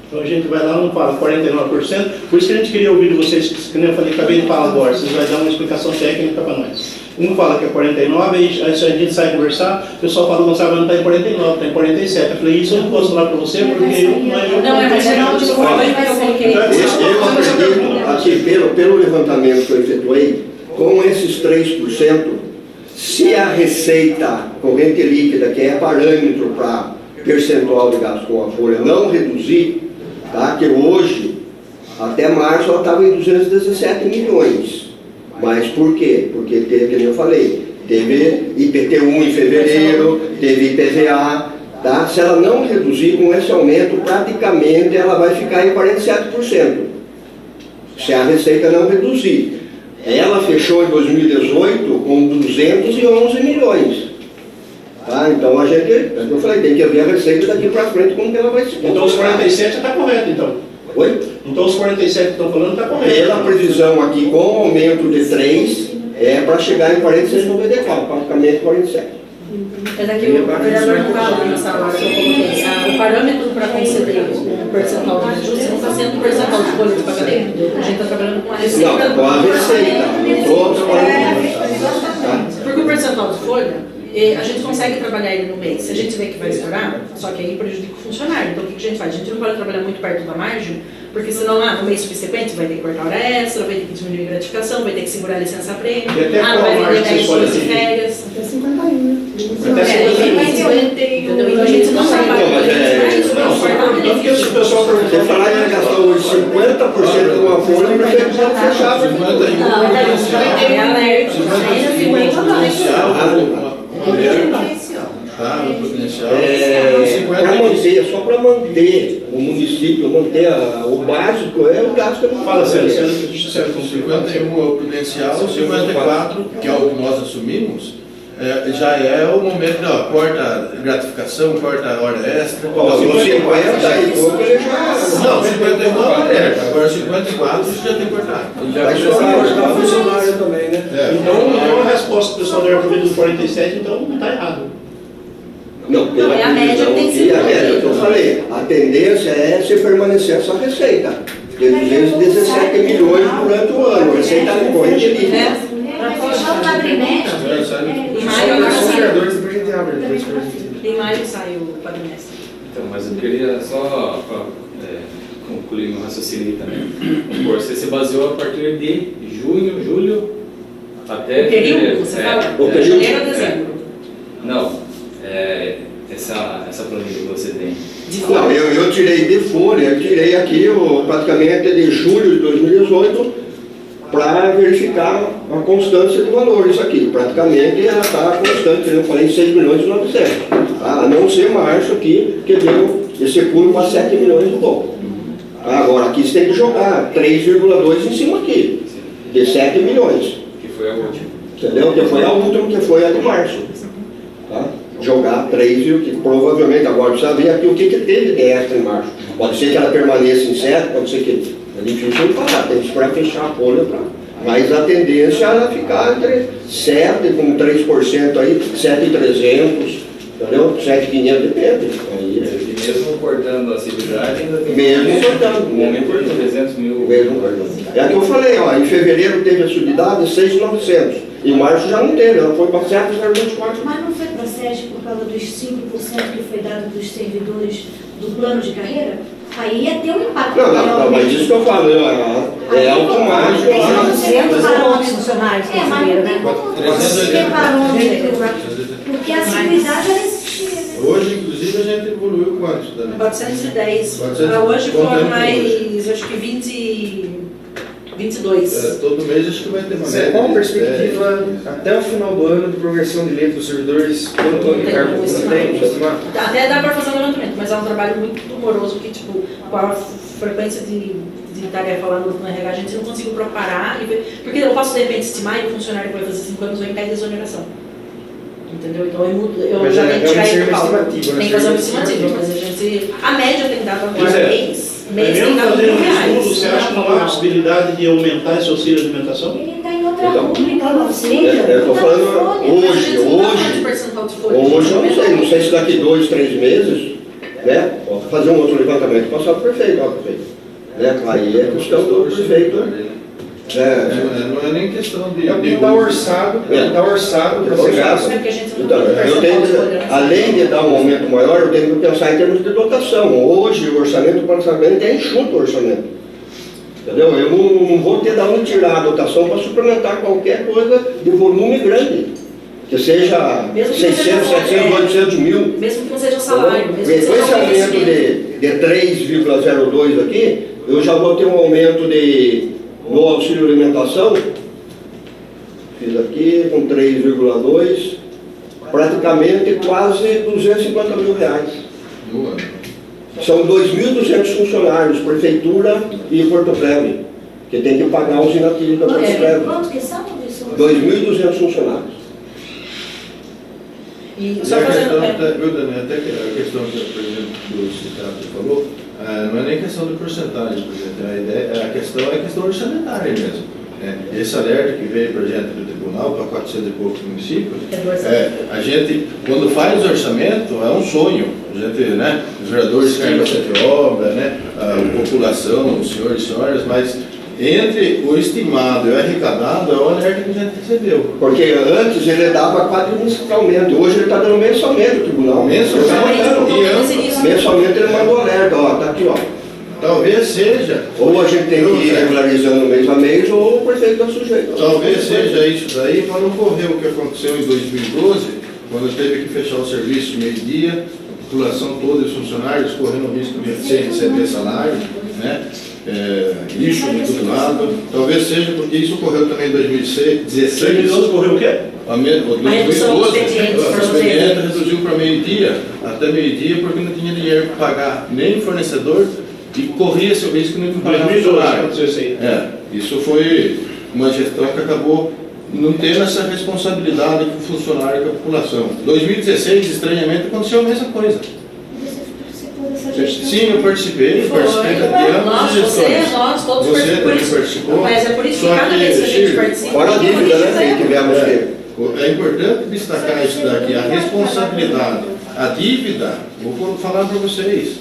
Então a gente vai lá e não fala 49%, por isso que a gente queria ouvir de vocês, que nem eu falei, acabei de falar agora, vocês vão dar uma explicação técnica para nós. Um fala que é 49, aí a gente sai conversar, o pessoal fala, Gonçalo, não está em 49, está em 47. Eu falei, isso eu não posso falar para você, porque mas geralmente eu coloquei. Eu acredito, aqui, pelo levantamento que eu efetuei, com esses 3%, se a receita corrente líquida, que é parâmetro para percentual de gasto com a folha, não reduzir, tá? Que hoje, até março, ela estava em 217 milhões. Mas por quê? Porque teve, como eu falei, teve IPTU em fevereiro, teve IPVA, tá? Se ela não reduzir com esse aumento, praticamente ela vai ficar em 47%. Se a receita não reduzir. Ela fechou em 2018 com 211 milhões. Tá? Então a gente, como eu falei, tem que ver a receita daqui para frente, como que ela vai se comportar. Então os 47 está correto, então. Oi? Então os 47 que estão falando está correto. Pela previsão aqui, com o aumento de 3, para chegar em 46,94, praticamente 47. É daqui o vereador não fala nessa hora que eu coloquei. O parâmetro para conceder o percentual de ajuste não está sendo o percentual de folha de pagamento. A gente está trabalhando com a receita. Não, com a receita. Não estou trabalhando. Porque o percentual de folha, a gente consegue trabalhar ele no mês. Se a gente vê que vai estourar, só que aí prejudica o funcionário. Então o que a gente faz? A gente não pode trabalhar muito perto da margem, porque senão no mês subsequente vai ter que cortar hora extra, vai ter que diminuir a gratificação, vai ter que segurar a licença-prêmio, vai vender 10 dias de férias. Até 51. Até 51. Então a gente não trabalha Tanto que esse pessoal Você falar que ela gastou hoje 50% de uma folha, o prefeito pode fechar. é alerta. Para manter, só para manter. manter o município, manter o básico, é o gasto que eu não Fala, faço. Sérgio, deixa eu ser 51 é o prudencial, 54, que é o que nós assumimos, já é o momento, ó, corta gratificação, corta hora extra. Ó, se você 50 e pouco, ele já... Não, 51 é uma alerta, agora 54 você já tem que cortar. Já começaram a cortar funcionário também, né? Então a resposta do pessoal da Arco do 47, então não está errado. Não, pela é a média que tem que previsão ser aqui, a média que eu falei, a tendência é se permanecer essa receita, de 217 milhões durante o ano, receita corrente líquida. Para fechar o quadrimestre, Em Só maio, agora são sim. vereadores, depois a gente abre. Depois que a gente... Em maio sai o quadrimestre. Então, mas eu queria só concluir meu raciocínio também. Você se baseou a partir de junho, julho, até O período, fevereiro. você fala? o período. Janeiro a dezembro. Não, essa planilha que você tem. De Não, eu tirei de folha, eu tirei aqui praticamente de julho de 2018 para verificar a constância de valores aqui. Praticamente ela está constante, eu falei 6 milhões e 900. A não ser março aqui, que deu esse pulo para 7 milhões e pouco. Agora aqui você tem que jogar 3,2 em cima aqui, de 7 milhões. Que foi a última. Entendeu? Que foi a última, que foi a de março. Tá? Jogar 3, que provavelmente agora precisa ver aqui o que teve de extra em março. Pode ser que ela permaneça em 7, pode ser que. É difícil de falar, tem que esperar fechar a folha para. Mas a tendência é ela ficar entre 7, com 3% aí, 7,300, entendeu? 7,500 depende. Aí, E mesmo cortando a atividade, ainda tem mesmo cortando. um momento de 300 mil. Mesmo cortando. É que eu falei, ó, em fevereiro teve a subidade de 6,900. Em março já não teve, ela foi para 7,24. Mas não foi para a SESC por causa dos 5% que foi dado dos servidores do plano de carreira? Aí ia ter um impacto. Não, mas isso que eu falei, ó, é automático. Tem Lá. 200 parâmetros funcionários que É, mas receberam, não tem né? como ter parâmetro, porque a seguridade já existia. Né? Hoje, inclusive, a gente evoluiu quanto, Dani? 410. 400. Para hoje Quanto foram tempo mais, acho que 22. Todo mês acho que vai ter uma Você qual a perspectiva até o final do ano de progressão de leito dos servidores? Quanto ano de Tem cargo como você estimar. tem? Estimar? Até dá para fazer um levantamento, mas é um trabalho muito moroso que, tipo, com a frequência de tarefa lá no RH, a gente não conseguiu preparar e ver. Porque eu posso, de repente, estimar e o funcionário que vai fazer 5 anos vai cair de exoneração. Entendeu? Então eu Mas já é tenho que tirar uma ele do cálculo. estimativa, né? Tem que fazer uma estimativa, mas a gente. A média tem dado agora José, mês tem Mesmo dado fazendo um R$1.000. estudo, você acha que não há possibilidade de aumentar esse auxílio de alimentação? Ele está em outra Então, rubrica, não sei. eu estou falando hoje, eu não sei se daqui 2, 3 meses, né, posso fazer um outro levantamento, passar para o prefeito, ó, prefeito. Né, aí é questão do prefeito. Não é nem questão de. É o que está orçado, para ser gasto. Então, eu tenho que, além de dar um aumento maior, eu tenho que pensar em termos de dotação. Hoje o orçamento do planejamento é enxuto o orçamento. Entendeu? Eu não vou ter de onde tirar a dotação para suplementar qualquer coisa de volume grande. Que seja Mesmo que 600, seja 700, 800 mil. Mesmo que não seja salário. Com esse aumento de 3,02 aqui, eu já vou ter um aumento no auxílio alimentação, fiz aqui com 3,2, praticamente quase R$250 mil. São 2.200 funcionários, prefeitura e Porto Velho, que tem que pagar os inativos da Porto Velho. Quanto que são disso? 2.200 funcionários. E E só a fazendo. questão, viu, Dani, até que a questão que o presidente do sindicato falou, não é nem questão de porcentagem, presidente, a questão orçamentária mesmo. Esse alerta que veio para a gente do tribunal, para 400 e poucos municípios, a gente, quando faz o orçamento, é um sonho. A gente, né, os vereadores querem bastante obra, né, a população, os senhores e senhoras, mas entre o estimado e o arrecadado é o alerta que a gente recebeu. Porque antes ele dava quadrimestralmente, hoje ele está dando mensalmente o tribunal. Mensalmente ele mandou alerta, ó, tá aqui, ó. Talvez seja. Ou a gente tem que ir regularizando mês a mês, ou o prefeito está sujeito. Talvez seja isso daí para não ocorrer o que aconteceu em 2012, quando teve que fechar o serviço meio-dia, a população toda, os funcionários correndo o risco de sem receber salário, né? lixo em todo lado. Talvez seja porque isso ocorreu também em 2016. 2012 ocorreu o quê? A 2012, o expediente reduziu para meio-dia, até meio-dia, porque não tinha dinheiro para pagar nem fornecedor e corria-se o risco de não pagar 2012 aconteceu isso aí. Isso foi uma gestão que acabou não tendo essa responsabilidade com o funcionário e com a população. 2016, estranhamente, aconteceu a mesma coisa. Sim, eu participei de ambas as gestões. Nós todos Você também participou. Mas é por isso que cada vez que a gente participa... Fora a dívida, né, que tivemos É importante destacar isso daqui, a responsabilidade. A dívida, vou falar para vocês,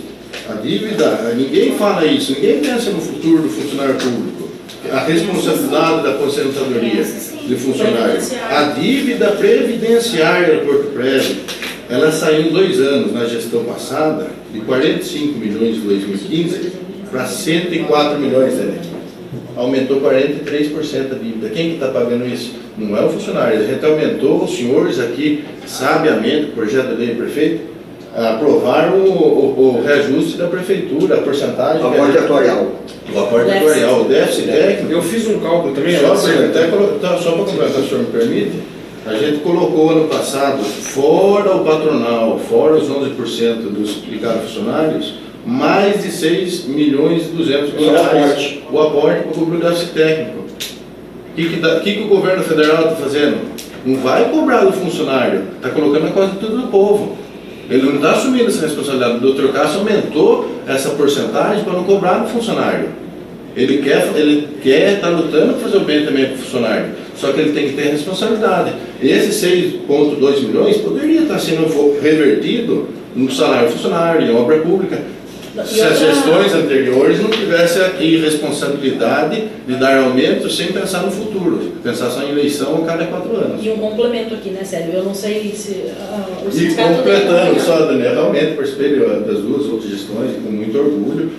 a dívida, ninguém fala isso, ninguém pensa no futuro do funcionário público. A responsabilidade da aposentadoria de funcionário. A dívida previdenciária do Porto Prévio, ela saiu em 2 anos na gestão passada, de 45 milhões em 2015 para 104 milhões, né? Aumentou 43% a dívida. Quem que está pagando isso? Não é o funcionário. A gente aumentou, os senhores aqui, sabiamente, o projeto de lei do prefeito, aprovaram o reajuste da prefeitura, a porcentagem... O aporte atuarial. O aporte atuarial, o déficit técnico. Eu fiz um cálculo também, Só para completar, se o senhor me permite, a gente colocou ano passado, fora o patronal, fora os 11% dos ligados funcionários, mais de 6 milhões e 200 mil reais o aporte para cobrir o déficit técnico. O que o governo federal está fazendo? Não vai cobrar do funcionário, está colocando a coisa tudo do povo. Ele não está assumindo essa responsabilidade. O Dr. Cássio aumentou essa porcentagem para não cobrar do funcionário. Ele quer estar lutando para fazer o bem também para o funcionário. Só que ele tem que ter responsabilidade. Esses 6,2 milhões poderia estar sendo revertido no salário do funcionário, em obra pública. Se as gestões anteriores não tivessem aqui responsabilidade de dar aumento sem pensar no futuro, pensar só em eleição a cada 4 anos. E um complemento aqui, né, Célio? Eu não sei se o E sindicato... completando só, Daniel, realmente participei das 2 outras gestões com muito orgulho,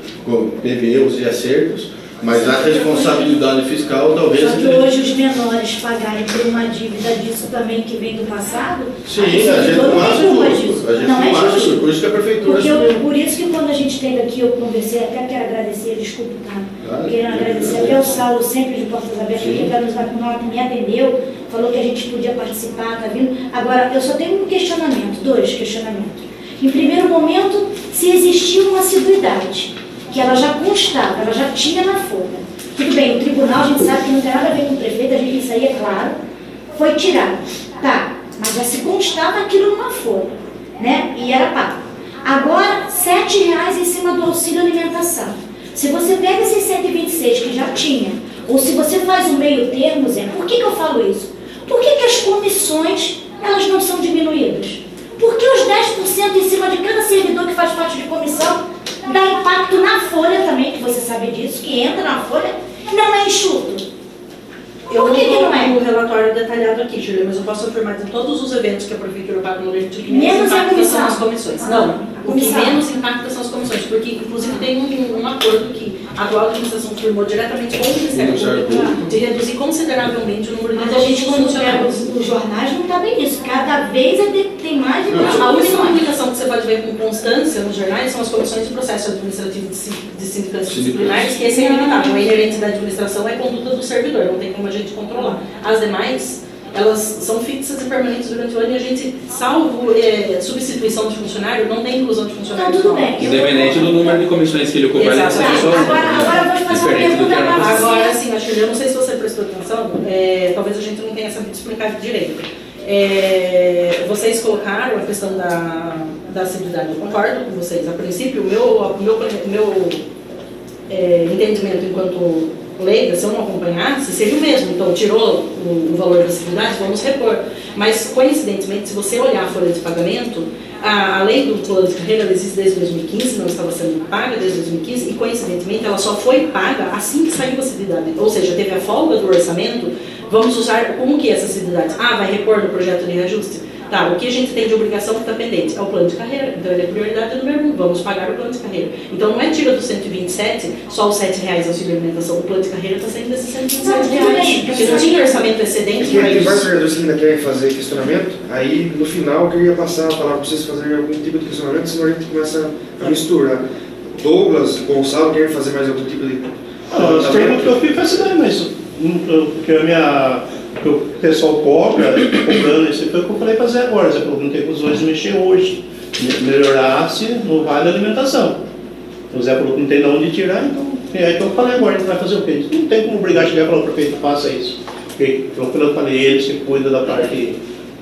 teve erros e acertos, mas a responsabilidade fiscal talvez... Só que hoje os menores pagarem por uma dívida disso também que vem do passado... Sim, a gente não acha justo. A gente não acha justo, por isso que a prefeitura... Por isso que quando a gente esteve aqui, eu conversei, até quero agradecer, desculpa, tá? Quero agradecer até o Saulo, sempre de portas abertas, aqui para nos dar com nota, me atendeu, falou que a gente podia participar, tá vindo? Agora, eu só tenho um questionamento, 2 questionamentos. Em primeiro momento, se existia uma assiduidade, que ela já constava, ela já tinha na folha. Tudo bem, o tribunal a gente sabe que não tem nada a ver com o prefeito, a gente isso aí é claro, foi tirado. Tá, mas já se constava aquilo numa folha, né? E era pago. Agora, R$7 em cima do auxílio alimentação. Se você pega esses 126 que já tinha, ou se você faz um meio termo, Zé, por que eu falo isso? Por que as comissões, elas não são diminuídas? Por que os 10% em cima de cada servidor que faz parte de comissão dá impacto na folha também, que você sabe disso, que entra na folha, não é enxuto? Eu Por que não é? tenho o relatório detalhado aqui, Júlia, mas eu posso afirmar que todos os eventos que a prefeitura paga no leite de Menos a comissão. são as comissões. Não, o que menos impacta são as comissões, porque inclusive tem um acordo que a atual administração firmou diretamente com o Ministério Público de reduzir consideravelmente o número de Mas a gente, quando pega funcionários. os jornais, não está bem isso. Cada vez tem mais e mais A única comissões. comunicação que você pode ver com constância nos jornais são as comissões de processo administrativo de sindicatos disciplinares, que esse é inevitável. A inerente da administração é a conduta do servidor, não tem como a gente controlar. As demais, elas são fixas e permanentes durante o ano e a gente, salvo substituição de funcionário, não tem inclusão de funcionário. Então, tudo bem. Independente do número de comissões que ele ocupa, ele Exatamente. só Agora eu vou te fazer uma diferente do que pergunta era para passado. Agora, assim, acho que eu não sei se você prestou atenção, talvez a gente não tenha sabido explicar direito. Vocês colocaram a questão da assiduidade, eu concordo com vocês. A princípio, o meu entendimento enquanto leiga, se eu não acompanhasse, seria o mesmo. Então, tirou o valor da assiduidade, vamos repor. Mas, coincidentemente, se você olhar a folha de pagamento, a lei do plano de carreira ela existe desde 2015, não estava sendo paga desde 2015, e, coincidentemente, ela só foi paga assim que saiu a assiduidade. Ou seja, teve a folga do orçamento. Vamos usar como que essa assiduidade? Vai repor no projeto de reajuste? Tá, o que a gente tem de obrigação que está pendente? É o plano de carreira, então ele é prioridade número 1, vamos pagar o plano de carreira. Então não é tira dos 127, só os R$7 auxílio alimentação, o plano de carreira está saindo desses R$127. Se não tinha orçamento excedente, Tem vários vereadores que ainda querem fazer questionamento, aí no final eu queria passar a palavra para vocês fazerem algum tipo de questionamento, senão a gente começa a misturar. Douglas, Gonçalo, querem fazer mais algum tipo de... As perguntas que eu fiz foi essa daí, mas porque o pessoal cobra, cobrando, isso foi o que eu falei fazer agora. Você falou que não tem condições de mexer hoje. Melhorar-se no vale da alimentação. Então, o Zé falou que não tem de onde tirar, então é que eu falei agora, a gente vai fazer o quê? Não tem como obrigar a chegar e falar, o prefeito, faça isso. Porque, como eu falei, ele se cuida da parte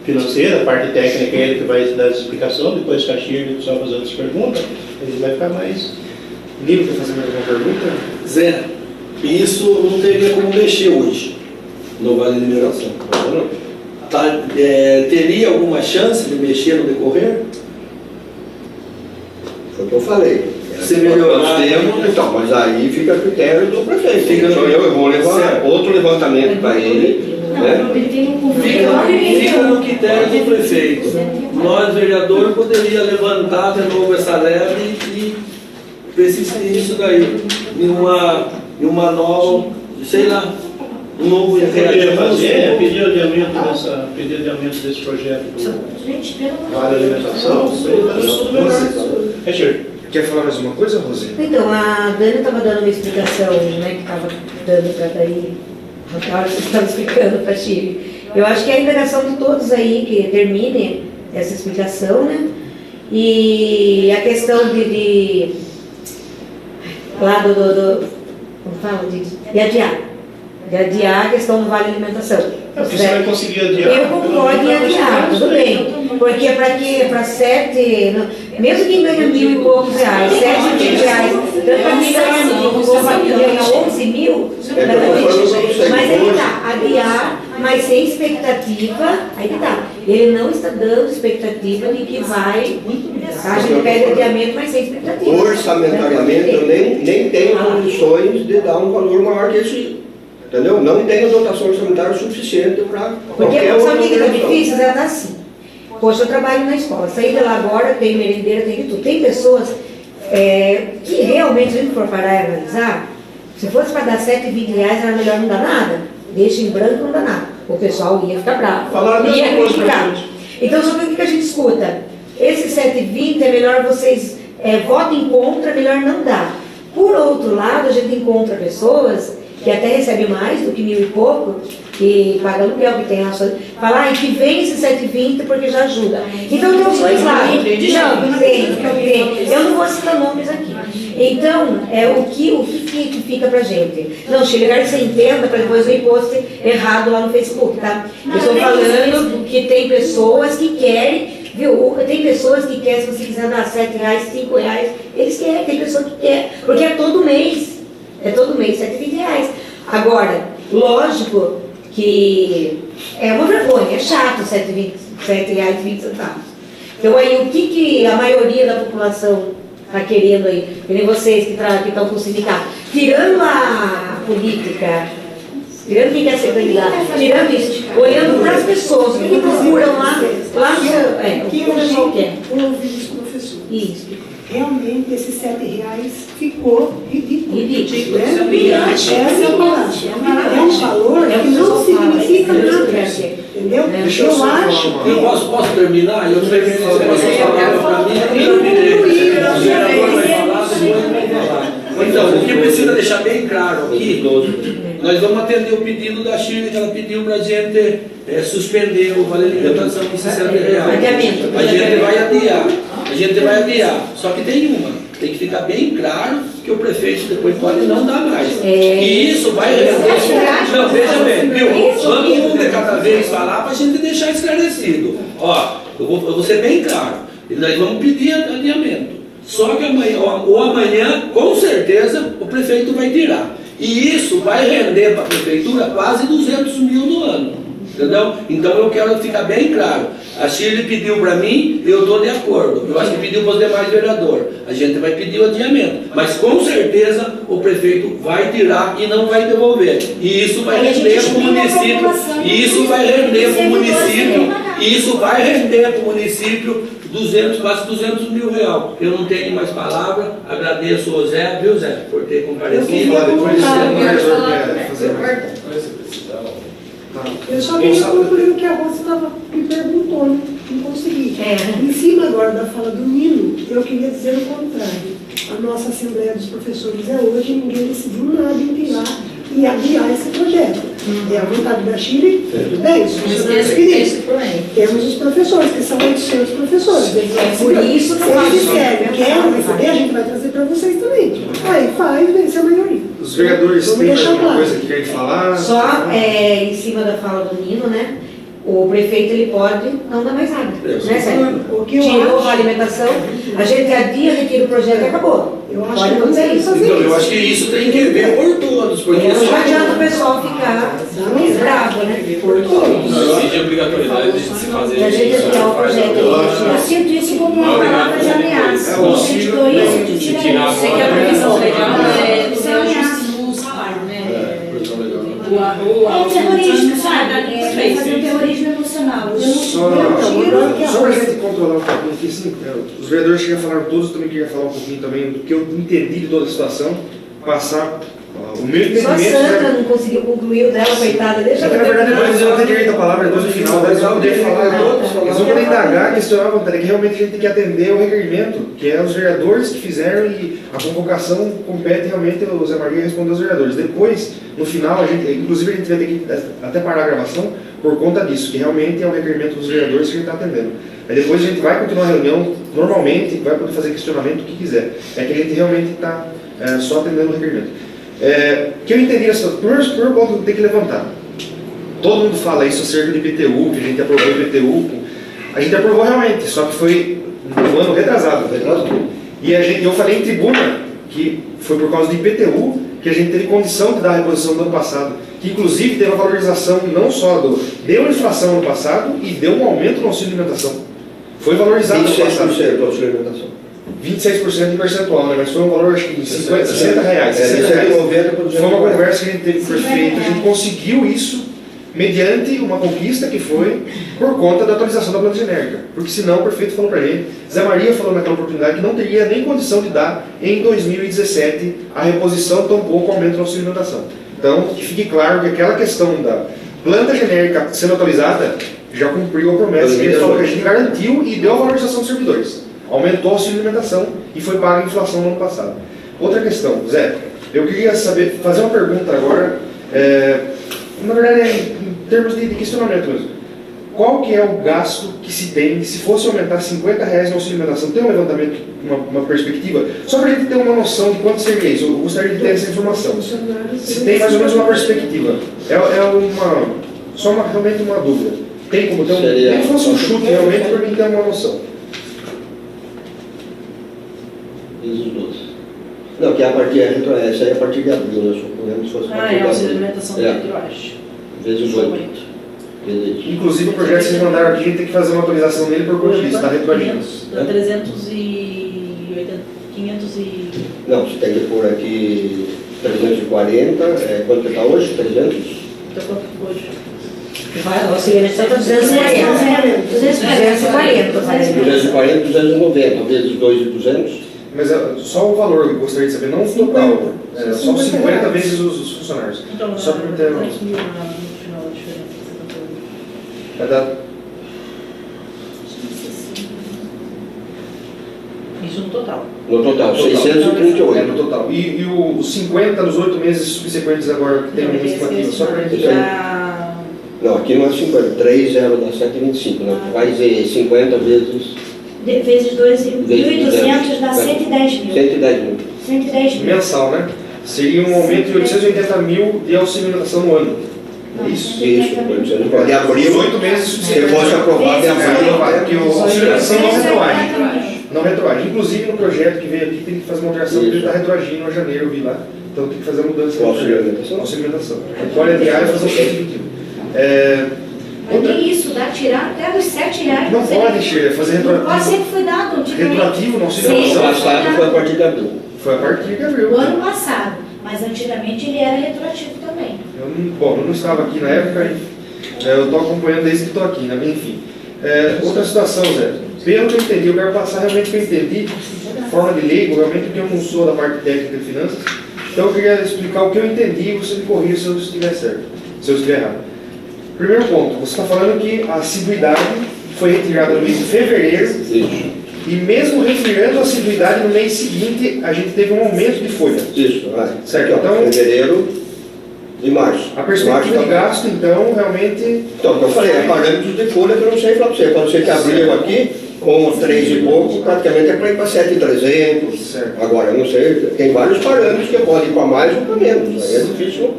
financeira, a parte técnica é ele que vai dar essa explicação, depois que a Shirley só fazer outras perguntas, ele vai ficar mais... Nilo, quer fazer mais alguma pergunta? Zé, isso não teria como mexer hoje no Vale de Mineração. Tá, teria alguma chance de mexer no decorrer? Foi o que eu falei. Se melhorar, Nós temos, então, mas aí fica a critério do prefeito. Então eu vou levar outro levantamento para ele. Né? Fica no critério do prefeito. Nós, vereador, poderia levantar de novo essa leve e persistir isso daí em uma nova, sei lá, um novo poderia fazer, pedir adiamento desse projeto do Vale Alimentação, tudo melhor. Quer falar mais uma coisa, Rosê? Então, a Dani estava dando uma explicação, né, que estava dando para daí, a hora que você estava explicando para a Chile. Eu acho que é a indagação de todos aí que termine essa explicação, né? E a questão lá como fala? De adiar a questão do Vale Alimentação. Porque você vai conseguir adiar. Eu concordo em adiar, tudo bem. Porque para 7, mesmo quem ganha 1.000 e poucos reais, 7 reais, tanto para quem ganha 11 mil, mas ele está adiar, mas sem expectativa, aí que está. Ele não está dando expectativa de que vai, a gente pede adiamento, mas sem expectativa. Orçamentariamente, eu nem tenho condições de dar um valor maior que esse. Entendeu? Não tenho dotação orçamentária suficiente para qualquer outra. Porque sabe o que está difícil? Ela está assim. Poxa, eu trabalho na escola, saí de lá agora, tem merendeira, tem de tudo. Tem pessoas que realmente, se a gente for parar e analisar, se fosse para dar 7,20 reais, era melhor não dar nada. Deixa em branco, não dá nada. O pessoal ia ficar bravo. Ia criticar. Então, sobre o que a gente escuta? Esse 7,20 é melhor vocês votem contra, melhor não dar. Por outro lado, a gente encontra pessoas que até recebe mais do que 1.000 e pouco, que paga aluguel, que tem a sua... Falar, que vem esse 7,20 porque já ajuda. Então tem os dois lados. Não, tem. Eu não vou citar nomes aqui. Então, o que fica pra gente? Não, chega você entenda para depois o imposto errado lá no Facebook, tá? Eu estou falando que tem pessoas que querem, viu? Tem pessoas que querem, se você quiser dar 7 reais, 5 reais, eles querem, tem pessoa que quer, porque é todo mês. É todo mês, 7,20 reais. Agora, lógico que é uma vergonha, é chato R$7,20. Então aí, o que a maioria da população está querendo aí? Que nem vocês que estão com o sindicato. Tirando a política, tirando quem quer ser candidato, tirando isso, olhando para as pessoas, o que procuram lá no seu... o que o pessoal quer? Eu ouvi dos professores. Isso. Realmente, esses R$7 ficou ridículo. Ridículo. É um valor que não significa nada. Entendeu? Eu acho que... Eu posso terminar? Eu não sei se você posso falar para mim. O vereador vai falar, depois vai falar. Então, o que precisa deixar bem claro aqui, nós vamos atender o pedido da Shirley, que ela pediu para a gente suspender o Vale Alimentação em R$60. A gente vai adiar. Só que tem que ficar bem claro que o prefeito depois pode não dar mais. E isso vai render. Não, veja bem, viu? Vamos um de cada vez falar para a gente deixar esclarecido. Ó, eu vou ser bem claro. Nós vamos pedir adiamento. Só que amanhã, com certeza, o prefeito vai tirar. E isso vai render para a prefeitura quase 200 mil no ano. Entendeu? Então eu quero ficar bem claro. A Shirley pediu para mim, eu estou de acordo. Eu acho que pediu para os demais vereadores. A gente vai pedir o adiamento. Mas com certeza o prefeito vai tirar e não vai devolver. E isso vai render para o município. E isso vai render para o município. E isso vai render para o município quase 200 mil reais. Eu não tenho mais palavra. Agradeço ao Zé, viu, Zé, por ter comparecido. Eu só queria concluir o que a Rosa me perguntou, né? Não consegui. Em cima agora da fala do Nilo, eu queria dizer o contrário. A nossa Assembleia dos Professores é hoje, ninguém decidiu nada em virar e adiar esse projeto. É a vontade da Chile, tudo bem, os funcionários queriam. Temos os professores, que são 800 professores. Por isso que eu eles querem receber, a gente vai trazer para vocês também. Aí faz, vence a maioria. Os vereadores têm mais alguma coisa que querem falar? Só em cima da fala do Nino, né? O prefeito ele pode não dar mais nada. Né, Sérgio? Tirou a alimentação, a gente adia, retira o projeto e acabou. Eu acho Pode que acontecer não isso. Então, eu acho que isso tem que ver por todos, porque Não adianta o pessoal ficar bravo, né? Por todos. Não existe a obrigatoriedade de se fazer E a gente isso. tirar o projeto. Eu sinto isso como uma palavra de ameaça. Eu sinto isso de tirar Sei que a previsão legal é Isso é ameaça. o salário, né? É terrorismo, sabe? É fazer um terrorismo emocional. Só para a gente controlar um pouquinho aqui, sim, os vereadores que já falaram todos, eu também queria falar um pouquinho também do que eu entendi de toda a situação, passar o meu entendimento. Só a Sandra não conseguiu concluir o dela, coitada. Deixa É que, na verdade, depois eles vão ter direito à palavra, depois no final, eles vão poder falar, eles vão poder indagar, questionar a vontade, que realmente a gente tem que atender ao requerimento, que é os vereadores que fizeram e a convocação compete realmente o Zé Maria responder aos vereadores. Depois, no final, inclusive a gente vai ter que até parar a gravação por conta disso, que realmente é o requerimento dos vereadores que a gente está atendendo. Aí depois a gente vai continuar a reunião normalmente, vai poder fazer questionamento o que quiser. É que a gente realmente está só atendendo o requerimento. Que eu entendi, primeiro ponto que eu tenho que levantar. Todo mundo fala isso acerca de IPTU, que a gente aprovou o IPTU. A gente aprovou realmente, só que foi no ano retrasado. E eu falei em tribuna que foi por causa do IPTU que a gente teve condição de dar a reposição do ano passado. Que inclusive teve uma valorização não só deu inflação no passado e deu um aumento no auxílio de alimentação. Foi valorizado no passado. 26% do auxílio de alimentação. 26% de percentual, né? Mas foi um valor acho que de 60 reais. Foi uma conversa que a gente teve com o prefeito, a gente conseguiu isso mediante uma conquista que foi por conta da atualização da planta genérica. Porque senão o prefeito falou para gente, Zé Maria falou naquela oportunidade que não teria nem condição de dar em 2017 a reposição, tampouco o aumento no auxílio de alimentação. Então, que fique claro que aquela questão da planta genérica sendo atualizada já cumpriu a promessa que ele falou que a gente garantiu e deu a valorização dos servidores. Aumentou o auxílio de alimentação e foi paga a inflação no ano passado. Outra questão, Zé, eu queria fazer uma pergunta agora, na verdade em termos de questionamento mesmo. Qual que é o gasto que se tem, se fosse aumentar R$50 no auxílio de alimentação? Tem um levantamento, uma perspectiva? Só para a gente ter uma noção de quanto seria isso, eu gostaria de ter essa informação. Se tem mais ou menos uma perspectiva. Realmente uma dúvida. Tem como ter nem que fosse um chute realmente para mim ter uma noção. Não, que é a partir, essa é a partir de abril, né? Suponhamos que fosse a partir de abril. auxílio de alimentação do retroacho. Vezes 8. Inclusive o projeto que vocês mandaram aqui, a gente tem que fazer uma atualização nele por conta disso, da retroagindo. Dá 380, 500 e... Não, você tem que pôr aqui 340, quanto que está hoje? 300? Então quanto hoje? Vai, o auxílio está 240. 240, 290, vezes 2.200. Mas só o valor que eu gostaria de saber, não o total. Só 50 vezes os funcionários. Então, só para ter 10 mil no final a diferença que você está falando. Vai dar. Isso no total. No total, 638. No total. E os 50 nos 8 meses subsequentes agora, que tem uma estimativa, só para a gente ver. Não, aqui não é 50, 3 dá 725, né? Vai dizer 50 vezes... Vezes 2.800 dá 110 mil. 110 mil. 110 mil. Mensal, né? Seria um aumento de 880 mil de auxílio de alimentação no ano. É isso? Isso, de abril, 8 meses se fosse aprovado de abril, porque o auxílio de alimentação não retroage. Não retroage. Inclusive no projeto que veio aqui tem que fazer uma alteração, porque ele está retroagindo em janeiro, eu vi lá. Então tem que fazer a mudança do auxílio de alimentação. Agora é diário fazer o substitutivo. Mas nem isso, dá tirar até os R$7. Não pode, Xê, fazer retroativo. Quase sempre foi dado, antigamente. Retroativo no auxílio de alimentação. Passado foi a partir de abril. Foi a partir de abril. O ano passado, mas antigamente ele era retroativo também. Eu não estava aqui na época, eu estou acompanhando desde que estou aqui, né? Enfim. Outra situação, Zé. Pelo que eu entendi, eu quero passar realmente o que eu entendi, de forma de leigo, realmente, porque eu não sou da parte técnica de finanças. Então eu queria explicar o que eu entendi e você me corrija se eu estiver certo, se eu estiver errado. Primeiro ponto, você está falando que a assiduidade foi retirada no mês de fevereiro. Isso. E mesmo retirando a assiduidade, no mês seguinte, a gente teve um aumento de folha. Isso, Certo, então, fevereiro e março. A perspectiva de gasto, então, realmente... Então, como eu falei, é parâmetros de folha que eu não sei falar para você. Pode ser que abriu aqui, com 3 e pouco, praticamente é para ir para 7.300. Agora, eu não sei, tem vários parâmetros que pode ir para mais ou para menos. Aí é difícil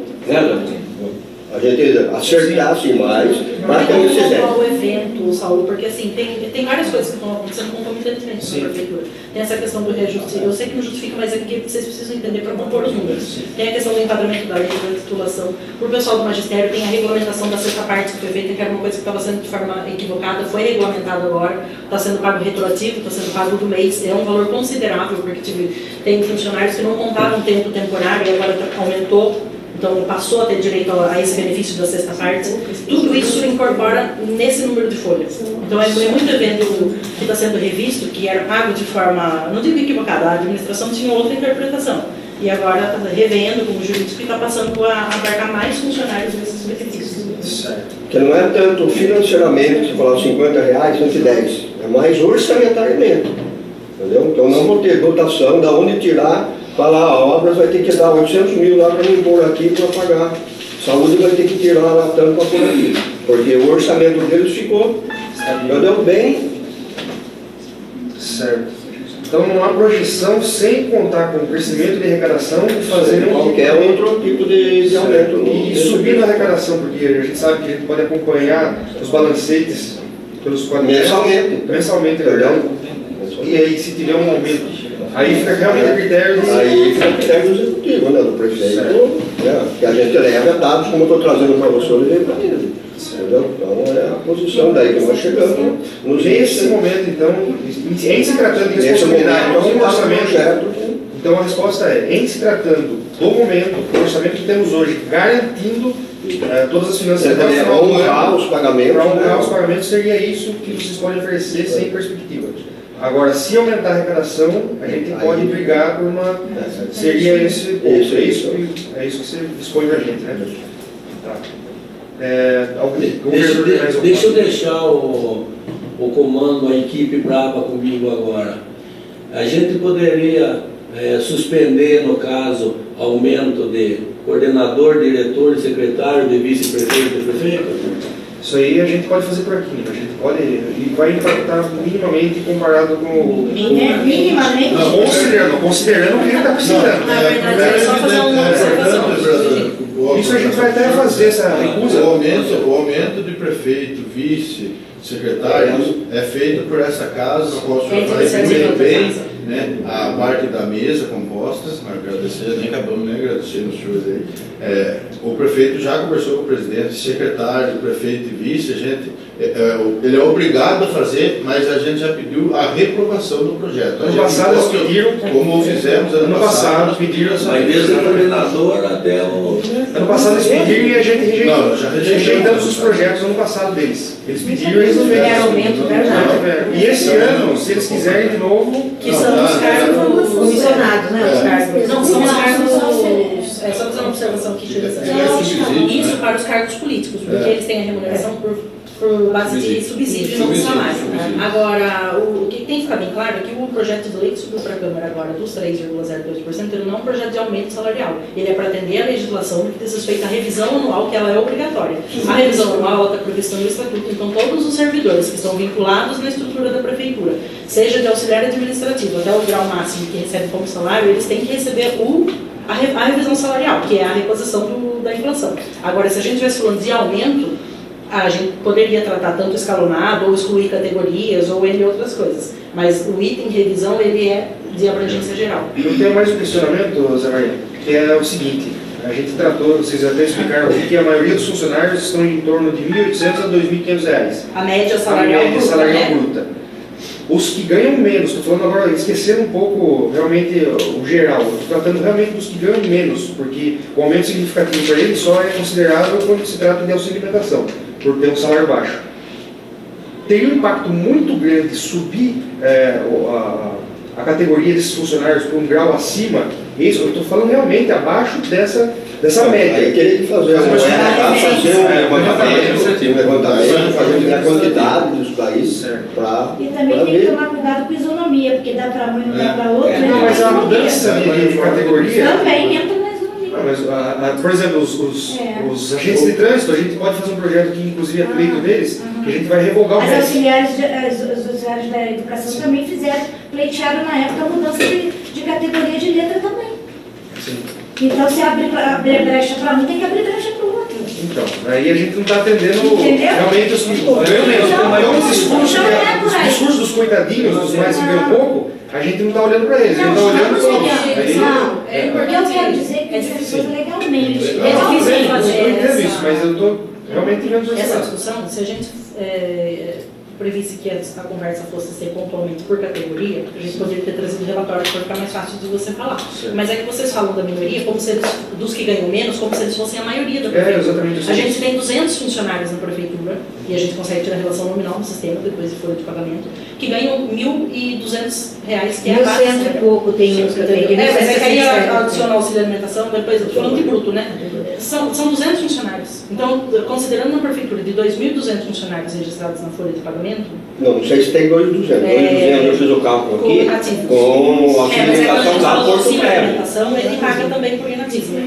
a gente acertar assim mais, para ter um Como o evento, Saulo, porque assim, tem várias coisas que estão acontecendo concomitantemente na prefeitura. Tem essa questão do reajuste, eu sei que não justifica, mas é porque vocês precisam entender para compor os números. Tem a questão do enquadramento da lei, da titulação. Por pessoal do magistério, tem a regulamentação da sexta parte que foi feita, que era uma coisa que estava sendo de forma equivocada, foi regulamentado agora, está sendo pago retroativo, está sendo pago do mês, é um valor considerável, porque tem funcionários que não contavam tempo temporário e agora aumentou. Então, passou a ter direito a esse benefício da sexta parte. Tudo isso incorpora nesse número de folhas. Então, é muito evento que está sendo revisto, que era pago de forma, não digo equivocada, a administração tinha outra interpretação. E agora está revendo como jurídico e está passando a abarcar mais funcionários desses benefícios. Que não é tanto financeiramente, se falar R$50, 110, é mais orçamentariamente. Entendeu? Então, não vou ter dotação, da onde tirar. Falar, a obras vai ter que dar 800 mil lá para me pôr aqui para pagar. Saúde vai ter que tirar lá tanto para pôr aqui. Porque o orçamento deles ficou, entendeu? Bem. Certo. Então não há projeção sem contar com o crescimento de arrecadação e fazer qualquer outro tipo de aumento. E subir na arrecadação, porque a gente sabe que a gente pode acompanhar os balancetes pelos mensalmente. Mensalmente, verdade? E aí, se tiver um aumento, aí fica realmente a critério do... Aí fica a critério do executivo, né, do prefeito, né, que a gente leva dados, como eu estou trazendo para você, ele veio para ele. Entendeu? Então é a posição daí que nós chegamos. Nesse momento, então, em se tratando de responsabilidade, do orçamento, então a resposta é, em se tratando do momento, do orçamento que temos hoje, garantindo todas as finanças até o final do ano, os pagamentos, para honrar os pagamentos, seria isso que vocês podem oferecer sem perspectiva. Agora, se aumentar a arrecadação, a gente pode brigar por uma... Seria esse ponto, é isso que você dispõe para a gente, né? Tá. Deixa eu deixar o comando, a equipe brava comigo agora. A gente poderia suspender, no caso, aumento de coordenador, diretor, secretário, de vice-prefeito e prefeito? Isso aí a gente pode fazer por aqui, a gente pode, e vai impactar minimamente comparado com o... Minimamente? Considerando o que ele está precisando. Na verdade, é só fazer uma observação. Isso a gente vai até fazer essa recusa. O aumento de prefeito, vice, secretários é feito por essa casa, posso fazer muito bem, né, a parte da mesa composta, agradecer, nem acabamos nem agradecendo os senhores aí. O prefeito já conversou com o presidente, secretário, prefeito e vice, a gente, ele é obrigado a fazer, mas a gente já pediu a reprovação do projeto. Ano passado eles pediram, como fizemos ano passado, pediram essa Mas desde o coordenador até o... Ano passado eles pediram e a gente rejeitou. Não, já rejeitamos os projetos ano passado deles. Eles pediram e eles não Era aumento, verdade. E esse ano, se eles quiserem de novo... Que são os cargos comissionados, né? Os cargos. Não, são os cargos... Só fazer uma observação aqui, isso para os cargos políticos, porque eles têm a remuneração por base de subsídio, não salário. Agora, o que tem que ficar bem claro é que o projeto de lei que subiu para a Câmara agora dos 3,02%, ele não é um projeto de aumento salarial. Ele é para atender a legislação que diz respeito à revisão anual, que ela é obrigatória. A revisão anual está prevista no Estatuto, então todos os servidores que estão vinculados na estrutura da Prefeitura, seja de auxiliar administrativo até o grau máximo que recebe como salário, eles têm que receber a revisão salarial, que é a reposição da inflação. Agora, se a gente estivesse falando de aumento, a gente poderia tratar tanto escalonado, ou excluir categorias, ou entre outras coisas. Mas o item revisão, ele é de abrangência geral. Eu tenho mais um questionamento, Zé Maria, que é o seguinte, a gente tratou, vocês até explicaram que a maioria dos funcionários estão em torno de R$ 1.800 a R$ 2.500. A média salarial bruta. Os que ganham menos, estou falando agora, esquecendo um pouco realmente o geral, estou tratando realmente dos que ganham menos, porque o aumento significativo para eles só é considerável quando se trata de auxílio alimentação, por ter um salário baixo. Tem um impacto muito grande subir a categoria desses funcionários para um grau acima, isso eu estou falando realmente abaixo dessa média. Aí teria que fazer um levantamento, fazer a quantidade dos países para E também tem que tomar cuidado com a isonomia, porque dá para um e não dá para outro. Não, mas a mudança de categoria... Também entra na isonomia. Não, mas, por exemplo, os agentes de trânsito, a gente pode fazer um projeto que inclusive é pleito deles, que a gente vai revogar o As resto. os auxiliares da educação também pleitearam na época a mudança de categoria de letra também. Sim. Então, se abrir brecha para um, tem que abrir brecha para o outro. Então, aí a gente não está atendendo Entendeu? realmente os discursos dos coitadinhos, dos mais que ganham pouco, a gente não está olhando para eles, a gente está olhando para Porque eu quero dizer que as pessoas legalmente. É difícil fazer eu entendo isso, mas eu estou realmente vendo essa discussão. Se a gente previsse que a conversa fosse ser pontualmente por categoria, a gente poderia ter trazido relatórios para ficar mais fácil de você falar. Certo. Mas é que vocês falam da minoria como se eles, dos que ganham menos, como se eles fossem a maioria da prefeitura. Exatamente isso. A gente tem 200 funcionários na prefeitura, e a gente consegue tirar a relação nominal no sistema, depois de folha de pagamento, que ganham R$1.200, que é a base. 1.100 e pouco tem uns que tem. Mas é que aí adiciona auxílio de alimentação, depois, falando de bruto, né? São 200 funcionários. Então, considerando na prefeitura de 2.200 funcionários registrados na folha de pagamento... Não sei se tem 2.200. 2.200 eu fiz o cálculo aqui com a alimentação da Porto Velho. Velho. alimentação, ele paga também por inatismo.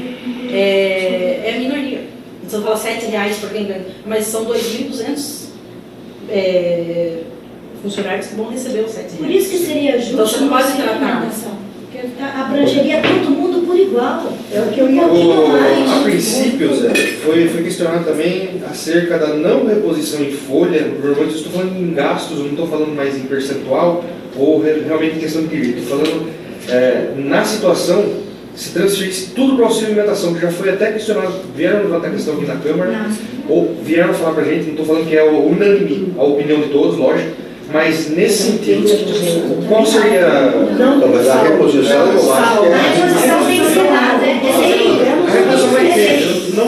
É a minoria. Então, você fala R$7 por quem ganha, mas são 2.200 funcionários que vão receber os R$7. Por isso que seria justo Então, você não pode a tratar. alimentação. Porque abrangeria todo mundo por igual. É o que eu ia A princípio, Zé, foi questionado também acerca da não reposição em folha. Normalmente eu estou falando em gastos, eu não estou falando mais em percentual ou realmente em questão de direito. Estou falando na situação, se transferisse tudo para o auxílio alimentação, que já foi até questionado, vieram levantar a questão aqui na Câmara, ou vieram falar para a gente, não estou falando que é unânime a opinião de todos, lógico, mas nesse sentido, qual seria... Não, mas a reposição eu acho que A reposição tem que ser nada. A reposição vai ter, eu não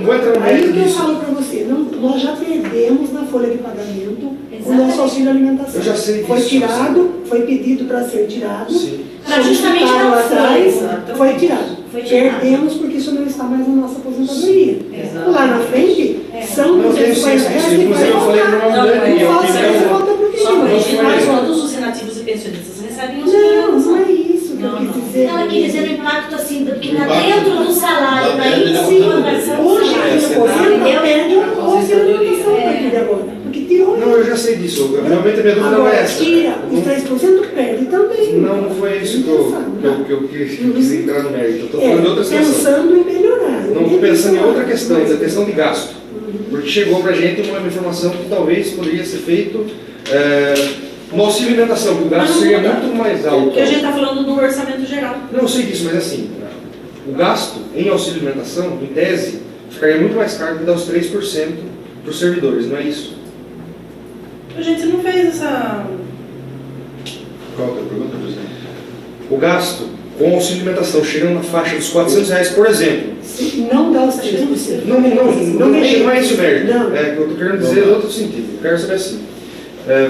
vou entrar no Aí mérito o que eu disso. falo para você, nós já perdemos na folha de pagamento o nosso auxílio alimentação. Eu já sei Foi disso, tirado, foi pedido para ser tirado. Sim. Para justamente solicitaram não atrás, foi. foi tirado. Foi tirado. Perdemos porque isso não está mais na nossa aposentadoria. Exato. Lá na frente, são Não, tem R$250 sim, que inclusive eu falei vai no voltar. nome Não faça volta porque Só não. mas todos os inativos e pensionistas recebem os Não é isso que eu Não, quis dizer. Ela quis dizer o impacto assim, do que está Impacto dentro do salário, da daí média sim, da Hoje, quem aposenta perde o auxílio alimentação a partir de agora. Porque tirou. Não, eu já sei disso. Realmente a minha dúvida não é Agora, essa. tira os 3%, perde também. Não foi isso que eu quis entrar no mérito. Eu estou falando de outra situação. Pensando em melhorar. Não estou pensando em outra questão, da questão de gasto. Porque chegou para a gente uma informação que talvez poderia ser feito no auxílio alimentação, que o gasto seria muito mais alto. Porque a gente está falando do orçamento geral. Não, eu sei disso, mas assim, o gasto em auxílio alimentação, em tese, ficaria muito mais caro que dar os 3% para os servidores, não é isso? A gente não fez essa... Qual que é a pergunta, presidente? O gasto com auxílio alimentação chegando na faixa dos R$400, por exemplo. Não dá os 3%. Não é isso o mérito. Não. É, eu estou querendo dizer em outro sentido. Eu quero saber assim.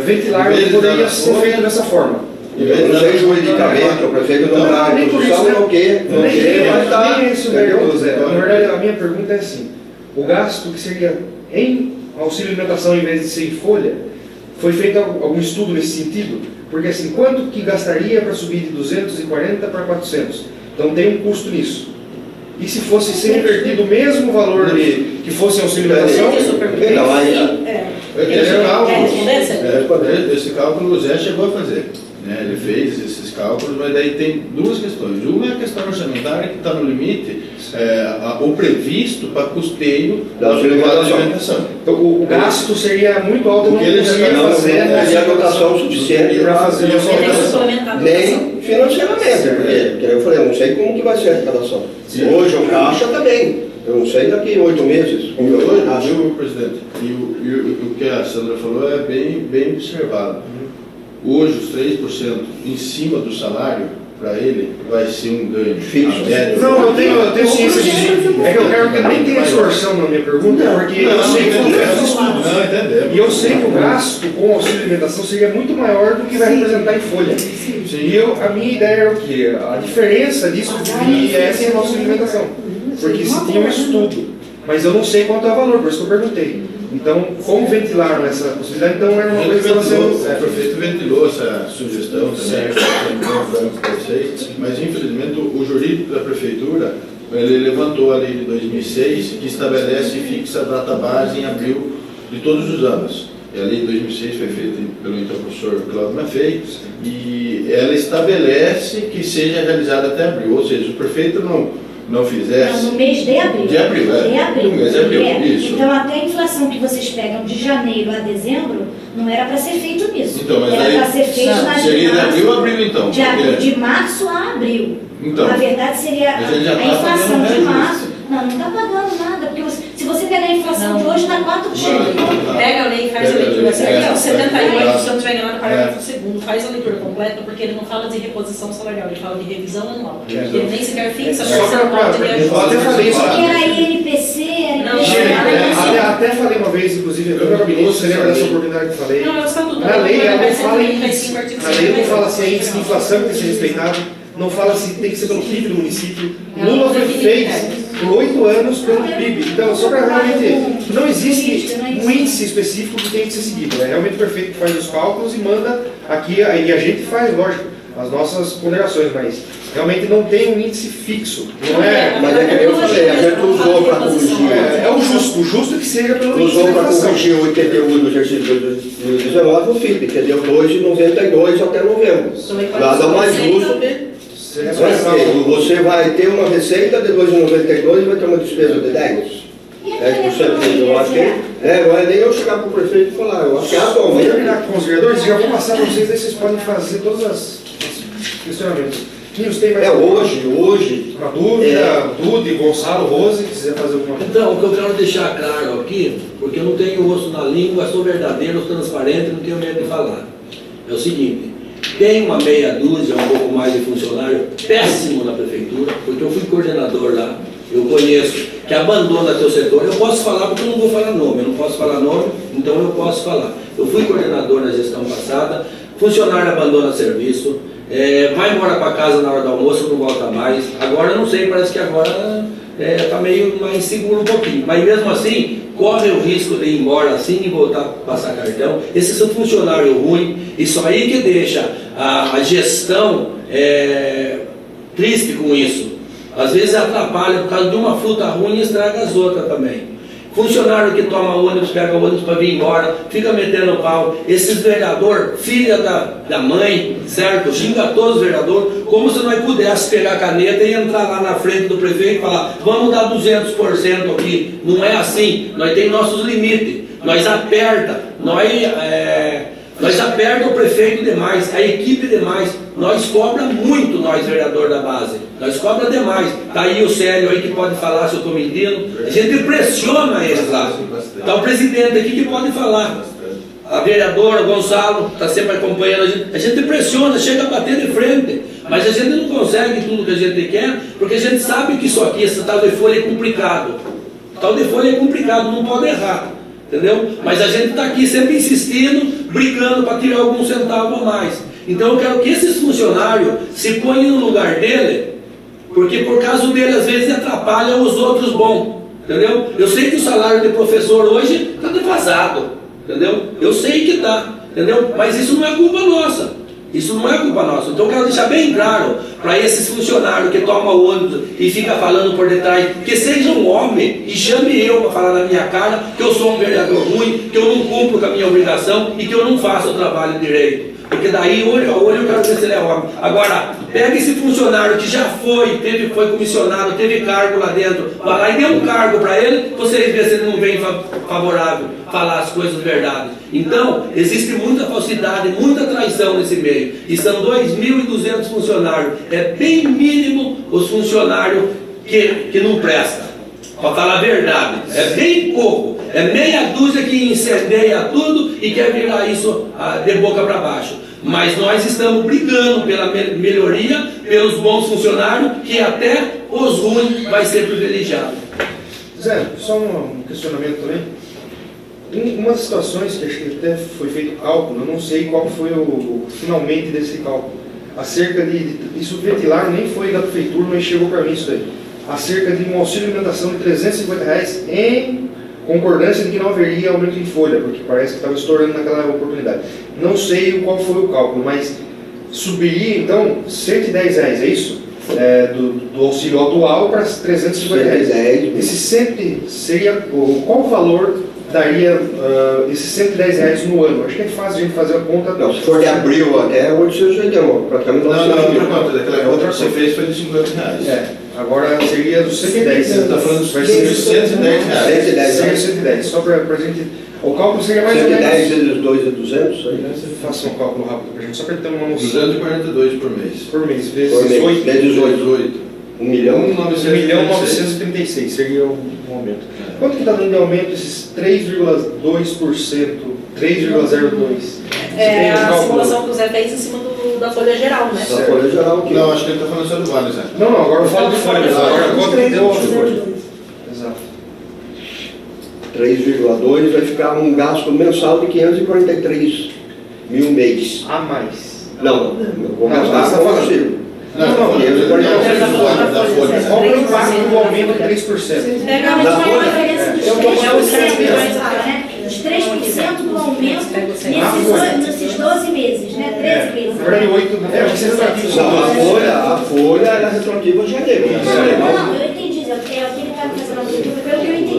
Ventilar Em vez de poderia dar ser na feito dessa forma. não sei o medicamento, o prefeito não dá a nem por reposição, isso, não quer, não quer, mas tá. Nem é isso, mérito, Zé. Na verdade, a minha pergunta é assim. O gasto que seria em auxílio alimentação em vez de ser em folha, foi feito algum estudo nesse sentido? Porque assim, quanto que gastaria para subir de 240 para 400? Então tem um custo nisso. E se fosse ser invertido o mesmo valor que fosse auxílio alimentação? Então, aí, Esse cálculo o Zé chegou a fazer. Né? Ele fez esses cálculos, mas daí tem duas questões. Uma é a questão orçamentária, que está no limite, o previsto para custeio da alimentação. Então, o gasto seria muito alto, não Ele já conseguia não fazer a dotação suficiente para fazer a alimentação. nem financeiramente, porque eu falei, eu não sei como que vai ser a arrecadação. Hoje o caixa está bem. Eu não sei daqui 8 meses. Como eu hoje acho. Viu, presidente? E o que a Sandra falou é bem observado. Hoje, os 3% em cima do salário para ele vai ser um ganho Fixo. a médio? Não, eu tenho ciência disso. É que eu quero que nem tenha distorção na minha pergunta, porque eu sei que o gasto Não, entendeu? e eu sei que o gasto com auxílio alimentação seria muito maior do que vai representar em folha. E a minha ideia era o quê? A diferença disso do IES e auxílio alimentação. Porque se tinha um estudo, mas eu não sei quanto é o valor, por isso que eu perguntei. Então, como ventilaram essa possibilidade? Então, era uma coisa que estava sendo... O prefeito ventilou essa sugestão também, mas infelizmente o jurídico da prefeitura ele levantou a lei de 2006 que estabelece e fixa a data base em abril de todos os anos. E a lei de 2006 foi feita pelo então professor Cláudio Maffei e ela estabelece que seja realizada até abril, ou seja, o prefeito não fizesse... Não, no mês de abril. De abril, é. De abril. No mês de abril, isso. Então, até a inflação que vocês pegam de janeiro a dezembro, não era para ser feito nisso. Então, mas era aí, para ser feito na seria de abril a abril, então. De março a abril. Então, na verdade, seria mas ele já a tá inflação pagando de reajuste. março. Não está pagando nada, porque se você pegar a inflação de hoje, dá 4%. Pega a lei e faz a Pega a leitura. lei. Certo? É, 78, se eu não estiver enganado, é. parágrafo segundo. Faz a leitura completa, porque ele não fala de reposição salarial, ele fala de revisão anual. Ele nem sequer fixa a Só percentual de eu reajuste. até falei isso. Porque era INPC, Não, Até falei uma vez, inclusive, eu no gabinete, você lembra dessa oportunidade que eu falei? Não, é o estatuto. Na lei, ela não fala em índice. Na lei não fala se é índice de inflação que tem que ser respeitado, não fala se tem que ser pelo PIB do município. Lula foi feito por 8 anos pelo PIB. Então, só para realmente, não existe um índice específico que tem que ser seguido. É realmente o prefeito que faz os cálculos e manda aqui, aí a gente faz, lógico, as nossas ponderações, mas realmente não tem um índice fixo. Não é. Mas é que eu falei, a gente usou para corrigir. É o justo que seja pelo índice Usou de para inflação. corrigir o IPTU do exercício de 2019 o FIP, que deu 2,92 até novembro. Nada mais justo que você vai ter uma receita de 2,92 e vai ter uma despesa de 10%. 10%. Eu acho que não é nem eu chegar para o prefeito e falar, eu acho que é a Vou toma. terminar com os vereadores e já vou passar para vocês, aí vocês podem fazer todos os questionamentos. Quinhos, tem mais Hoje. uma dúvida? Dude, Gonçalo, Rose, se quiser fazer alguma coisa. Então, o que eu quero deixar claro aqui, porque eu não tenho osso na língua, sou verdadeiro, sou transparente, não tenho medo de falar. É o seguinte, tem uma meia dúzia, um pouco mais de funcionário péssimo na prefeitura, porque eu fui coordenador lá, eu conheço, que abandona seu setor. Eu posso falar porque eu não vou falar nome, eu não posso falar nome, então eu posso falar. Eu fui coordenador na gestão passada, funcionário abandona serviço, vai embora para casa na hora do almoço, não volta mais. Agora eu não sei, parece que agora está meio mais seguro um pouquinho. Mas mesmo assim, corre o risco de ir embora assim e voltar a passar cartão. Esse é um funcionário ruim, isso aí que deixa a gestão triste com isso. Às vezes atrapalha por causa de uma fruta ruim e estraga as outras também. Funcionário que toma ônibus, pega ônibus para vir embora, fica metendo pau. Esses vereadores, filha da mãe, certo? Xinga todos os vereadores, como se nós pudéssemos pegar a caneta e entrar lá na frente do prefeito e falar, vamos dar 200% aqui. Não é assim, nós temos nossos limites, nós aperta, nós aperta o prefeito demais, a equipe demais, nós cobra muito, nós vereador da base, nós cobra demais. Está aí o Célio aí que pode falar se eu estou mentindo, a gente pressiona eles lá. Está o presidente aqui que pode falar, a vereadora Gonçalo está sempre acompanhando a gente pressiona, chega a bater de frente, mas a gente não consegue tudo que a gente quer, porque a gente sabe que isso aqui, esse tal de folha é complicado, tal de folha é complicado, não pode errar. Entendeu? Mas a gente está aqui sempre insistindo, brigando para tirar algum centavo a mais. Então eu quero que esses funcionários se ponham no lugar dele, porque por causa dele às vezes atrapalha os outros bons. Entendeu? Eu sei que o salário de professor hoje está defasado. Entendeu? Eu sei que está. Entendeu? Mas isso não é culpa nossa. Isso não é culpa nossa. Então eu quero deixar bem claro para esses funcionários que tomam o ônibus e fica falando por detrás, que seja um homem e chame eu para falar na minha cara que eu sou um vereador ruim, que eu não cumpro com a minha obrigação e que eu não faço o trabalho direito. Porque daí, olho a olho, eu quero ver se ele é homem. Agora, pega esse funcionário que já foi comissionado, teve cargo lá dentro, vai lá e dê um cargo para ele, vocês veem se ele não vem favorável falar as coisas verdade. Então, existe muita falsidade, muita traição nesse meio. E são 2.200 funcionários. É bem mínimo os funcionários que não prestam. Para falar a verdade, é bem pouco. É meia dúzia que incendeia tudo e quer virar isso de boca para baixo. Mas nós estamos brigando pela melhoria, pelos bons funcionários, que até os ruins vai ser privilegiado. Zé, só um questionamento também. Uma das situações que acho que até foi feito cálculo, eu não sei qual foi o finalmente desse cálculo, acerca de isso ventilar, nem foi da prefeitura, mas chegou para mim isso daí, acerca de um auxílio alimentação de R$350 em concordância de que não haveria aumento em folha, porque parece que estava estourando naquela oportunidade. Não sei qual foi o cálculo, mas subiria então R$110, é isso? Do auxílio atual para R$350. Esse 100 seria qual o valor daria esses R$110 no ano? Acho que é fácil a gente fazer a conta. Não, se for de abril até 880, praticamente Não, outra conta. Aquela outra que você fez foi de R$50. Agora seria dos 110. Você está falando vai ser dos R$110. Seria 110. Só para a gente. O cálculo seria mais ou menos. 110 vezes 2 é 200? Faça um cálculo rápido para a gente, só para ter uma noção. 242 por mês. Por mês, vezes Por mês, 8. vezes 8. 1.936 seria um aumento. Quanto que está dando de aumento esses 3,2%? 3,02%? A simulação que o Zé fez em cima da folha geral, né? Da folha geral. Não, acho que ele está falando só do Vale, Zé. Não, agora eu falo de folha. Agora quanto que deu aos folhas? Exato. 3,2 vai ficar um gasto mensal de 543 mil mês. A mais. Não, vou gastar com o auxílio. Não, 543 da folha. Qual é o impacto do aumento de 3%? Pega a diferença dos 3%, né? Os 3% do aumento nesses 12 meses, né? 13 meses. Vocês estão aqui A folha era retroativa de janeiro. Não, eu entendi, é o que ele está fazendo aqui, pelo que eu entendi.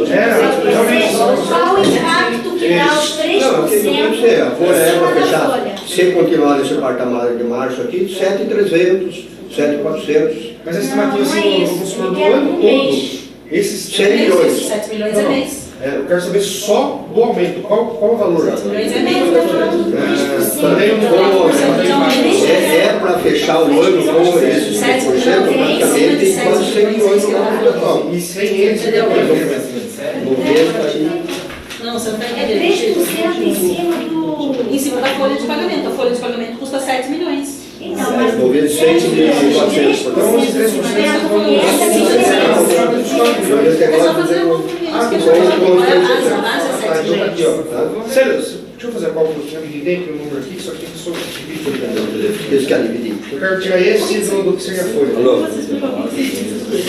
Qual o impacto que dá os 3% A folha era para fechar, se continuar nesse patamar de março aqui, 7.300, 7.400. Mas a estimativa assim, do ano todo, esses 100 milhões. 7 milhões é mês. Eu quero saber só do aumento. Qual o valor? 7 milhões é mês. Também não vou. É para fechar o ano com esses 100%, praticamente tem quase 100 milhões no ano total. E sem eles, Entendeu? 90 aí. Não, você não está É entendendo. 3% em cima do... Em cima da folha de pagamento. A folha de pagamento custa 7 milhões. Então, mas... 96 de 400. Então, os 3% É só fazer um Sério, deixa eu fazer a cálculo. Eu dividei aqui o número aqui, só que tem que dividir. Eles querem dividir. Eu quero tirar esse do que seria a folha. Alô? Eu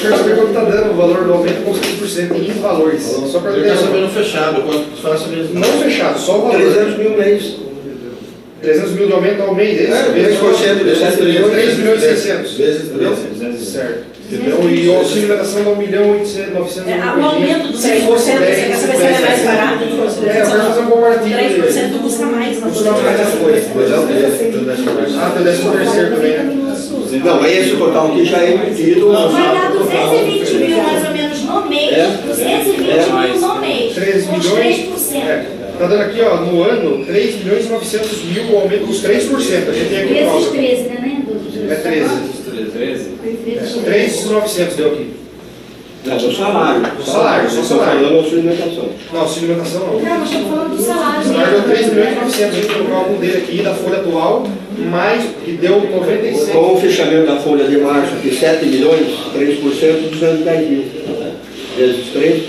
quero saber quanto está dando o valor do aumento com 5% em valores. Só para Ele ter está sabendo fechado, quanto faça mesmo. não fechado, só o valor. 300 mil mês. 300 mil de aumento ao mês, esse? 3% de 3 milhões e 600. Vezes Entendeu? 300. Certo. Então, e o auxílio alimentação dá 1.800.900. O aumento do 3%, você quer saber se ele é mais barato? Eu quero fazer um comparativo. 3% custa mais na Custa mais a folha. Ah, tem o 13º também, né? Não, mas esse total aqui já é emitido. Vai dar 220 mil mais ou menos no mês. 220 mil no mês. 3 Com os milhões. 3%. Tá dando aqui, ó, no ano, 3.900.000 o aumento dos 3%. A gente tem aqui o Vezes cálculo. 13, né? É 13. 3.900 deu aqui. Não, do salário. Do salário, do Vocês estão salário. falando auxílio alimentação. Não, auxílio alimentação não. Não, nós estamos falando do salário. O salário deu 3.900.000 no cálculo dele aqui, da folha atual, mais que deu 96. Com o fechamento da folha de março de 7 milhões, 3%, 210 mil. Vezes 3.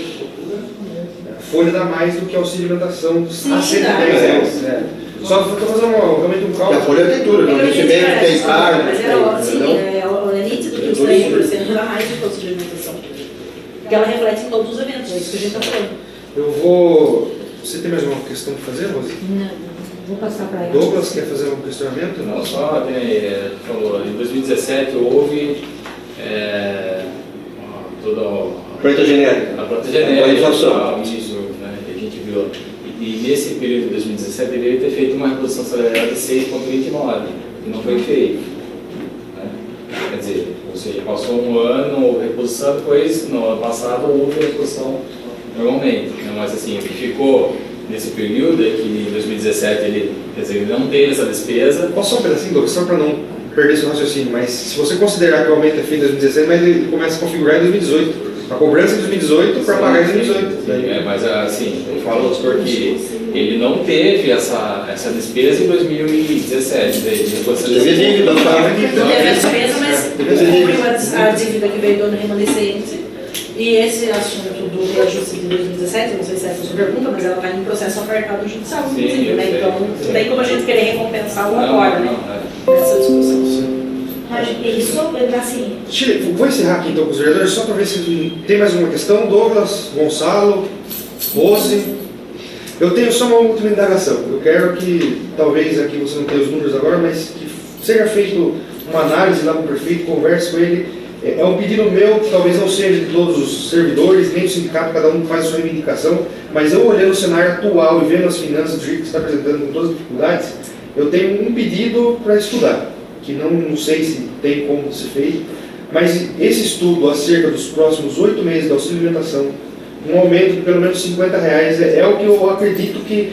A folha dá mais do que auxílio alimentação Sim, a R$ 110 reais. Só que eu estou fazendo realmente um E a cálculo. folha tem tudo, não recebimento, tem cargo, Mas é nítido que os 3% dá mais do que o auxílio alimentação. Porque ela reflete em todos os eventos, é isso que a gente está falando. Eu vou... Você tem mais uma questão para fazer, Rose? Não, vou passar para ela. Douglas quer fazer um questionamento? Não, só falou, em 2017 houve toda a planta genérica. planta genérica, Atualização. isso, né, que a gente viu. E nesse período de 2017 deveria ter feito uma reposição salarial de 6,29, e não foi feito. Né? Quer dizer, ou seja, passou um ano, houve reposição, depois, no ano passado, houve reposição normalmente. Né? Mas assim, o que ficou nesse período é que em 2017 ele, quer dizer, ele não teve essa despesa. Posso só um pedacinho, Douglas, só para não perder esse raciocínio, mas se você considerar que o aumento é feito em 2017, mas ele começa a configurar em 2018. A cobrança de 2018 para pagar em 2018. Mas assim, eu falo, doutor, que ele não teve essa despesa em 2017. Teve dívida, Não teve a despesa, mas cumpriu a dívida que veio do ano remanescente. E esse assunto do reajuste de 2017, não sei se é essa a sua pergunta, mas ela está em processo apertado judicial, inclusive, né? Então, não tem como a gente querer recompensar o agora, né? Nessa discussão. Chile, vou encerrar aqui então com os vereadores, só para ver se tem mais uma questão. Douglas, Gonçalo, Rose. Eu tenho só uma última indagação. Eu quero que, talvez aqui você não tenha os números agora, mas que seja feito uma análise lá com o prefeito, converse com ele. É um pedido meu, que talvez não seja de todos os servidores, nem do sindicato, cada um faz a sua reivindicação, mas eu olhando o cenário atual e vendo as finanças do jeito que você está apresentando com todas as dificuldades, eu tenho um pedido para estudar, que não sei se tem como ser feito, mas esse estudo acerca dos próximos 8 meses da auxílio alimentação, um aumento de pelo menos R$50 é o que eu acredito que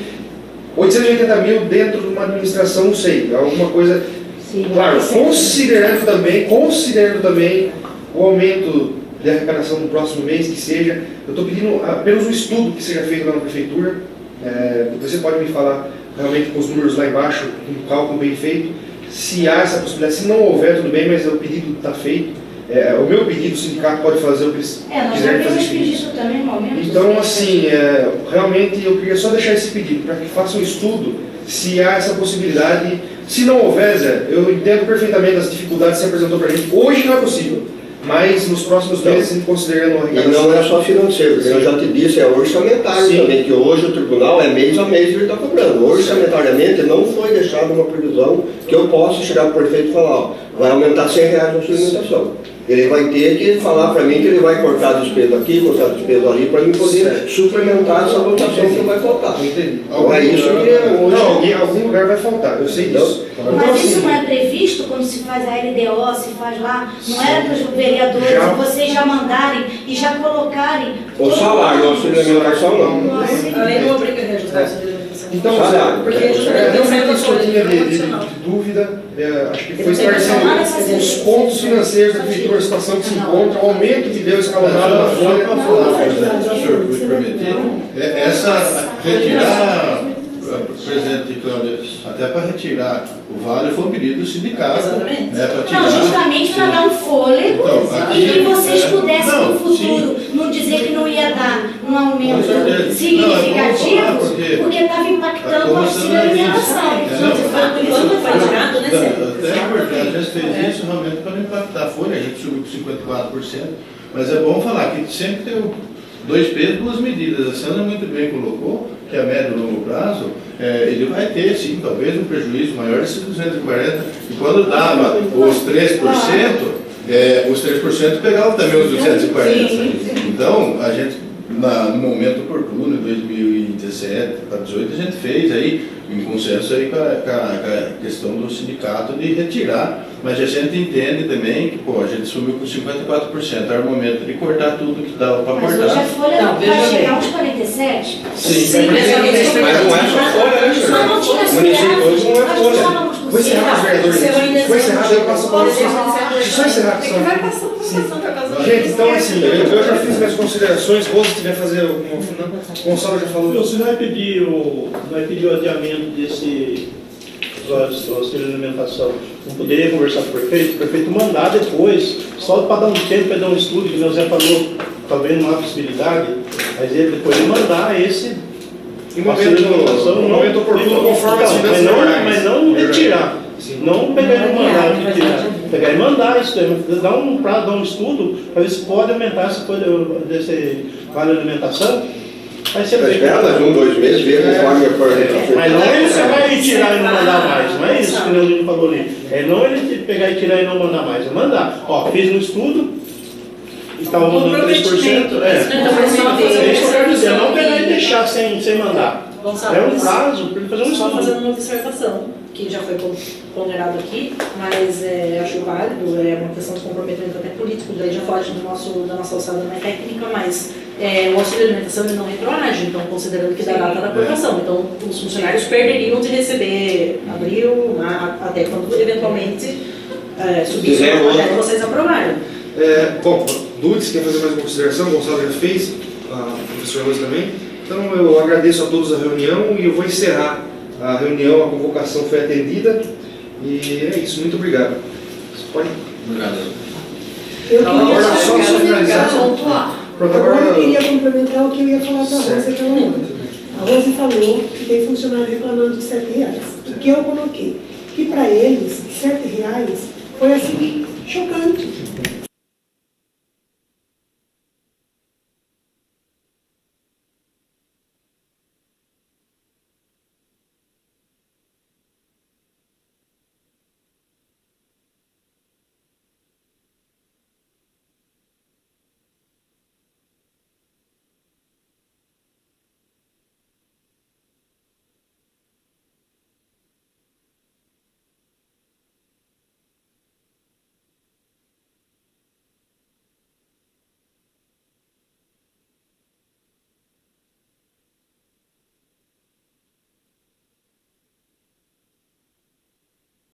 880 mil dentro de uma administração, não sei, alguma coisa. Sim, claro, considerando também o aumento de arrecadação no próximo mês, que seja, eu estou pedindo apenas um estudo que seja feito lá na prefeitura. Você pode me falar realmente com os números lá embaixo, um cálculo bem feito, se há essa possibilidade. Se não houver, tudo bem, mas o pedido está feito. O meu pedido, o sindicato pode fazer o que eles quiserem fazer. Pedido também, momento. Então, assim, realmente eu queria só deixar esse pedido, para que façam um estudo, se há essa possibilidade. Se não houver, Zé, eu entendo perfeitamente as dificuldades que você apresentou para a gente. Hoje não é possível, mas nos próximos meses, considerando a arrecadação. E não é só financeiro, porque eu já te disse, é orçamentário também, que hoje o tribunal é mês a mês ele está cobrando. Orçamentariamente não foi deixada uma previsão que eu possa chegar para o prefeito e falar, ó, vai aumentar R$100 a sua alimentação. Ele vai ter que falar para mim que ele vai cortar a despesa aqui, cortar a despesa ali, para mim poder suplementar essa votação que vai faltar. Entendi. É isso que hoje... algum lugar vai faltar, eu sei disso. Mas isso não é previsto quando se faz a LDO, se faz lá? Não era para os vereadores vocês já mandarem e já colocarem... O salário, a auxílio alimentação não. A lei não obriga a reajustar a auxílio alimentação. Então, porque realmente eu tinha de dúvida, acho que foi esclarecendo os pontos financeiros da prefeitura, a situação que se encontra, o aumento que deu escalonado na folha. Só para falar, senhor, me permitir, retirar, presidente Cláudia, até para retirar o vale foi um pedido do sindicato. Exatamente. Né, para tirar, não, justamente para dar um fôlego e que vocês pudessem no futuro não dizer que não ia dar um aumento significativo, porque estava impactando o auxílio alimentação. Até porque a gente fez isso realmente para não impactar a folha, a gente subiu com 54%, mas é bom falar que sempre tem dois pesos, duas medidas. A Sandra muito bem colocou que a médio e longo prazo, ele vai ter, sim, talvez um prejuízo maior desses 240. E quando dava os 3%, os 3% pegavam também os 240. Então, a gente, no momento oportuno, em 2017 para 2018, a gente fez aí, em consenso aí com a questão do sindicato de retirar, mas a gente entende também que a gente subiu com 54%, era o momento de cortar tudo que dava para cortar. Mas hoje a folha vai chegar aos 47%? Sim, mas não é só folha, né, senhor? Não tinha O município hoje não é folha. Vou encerrar os vereadores. Vou encerrar, eu passo para vocês. Só encerrar. Gente, então assim, eu já fiz minhas considerações, ou se tiver fazer alguma... O Gonçalo já falou. Você vai pedir o adiamento desse auxílio de alimentação. Não poderia conversar com o prefeito mandar depois, só para dar um tempo, para dar um estudo, que o Zé falou, talvez não há possibilidade, mas ele depois de mandar esse auxílio de alimentação, no momento oportuno, conforme as finanças mas não retirar. Não pegar e mandar, pegar e mandar isso, dar um estudo para ver se pode aumentar essa coisa desse vale alimentação. Vai ser bem. Espera mais 1, 2 meses, ver conforme a prefeitura. Mas não é você vai retirar e não mandar mais, não é isso que o Leonino falou ali. É não ele pegar e tirar e não mandar mais, é mandar. Ó, fiz um estudo e estava mandando 3%. É isso que eu quero dizer, não pegar e deixar sem mandar. É um prazo para ele fazer um estudo. Só fazendo uma observação, que já foi ponderado aqui, mas acho válido, é uma questão de comprometimento até político, daí já foge da nossa alçada mais técnica, mas o auxílio de alimentação ele não retroage, então considerando que da data da aprovação, então os funcionários perderiam de receber abril, até quando eventualmente subir até vocês aprovarem. Bom, Dudes, quer fazer mais uma consideração? O Gonçalo já fez, o professor Rose também. Então eu agradeço a todos a reunião e eu vou encerrar a reunião, a convocação foi atendida e é isso, muito obrigado. Você pode? Obrigado. Eu Agora só queria finalizar. Pronto, agora eu queria complementar o que eu ia falar para a Rose Certo. aquela hora. A Rose falou que tem funcionário reclamando de R$7. O que eu coloquei? Que para eles, R$7 foi assim, chocante.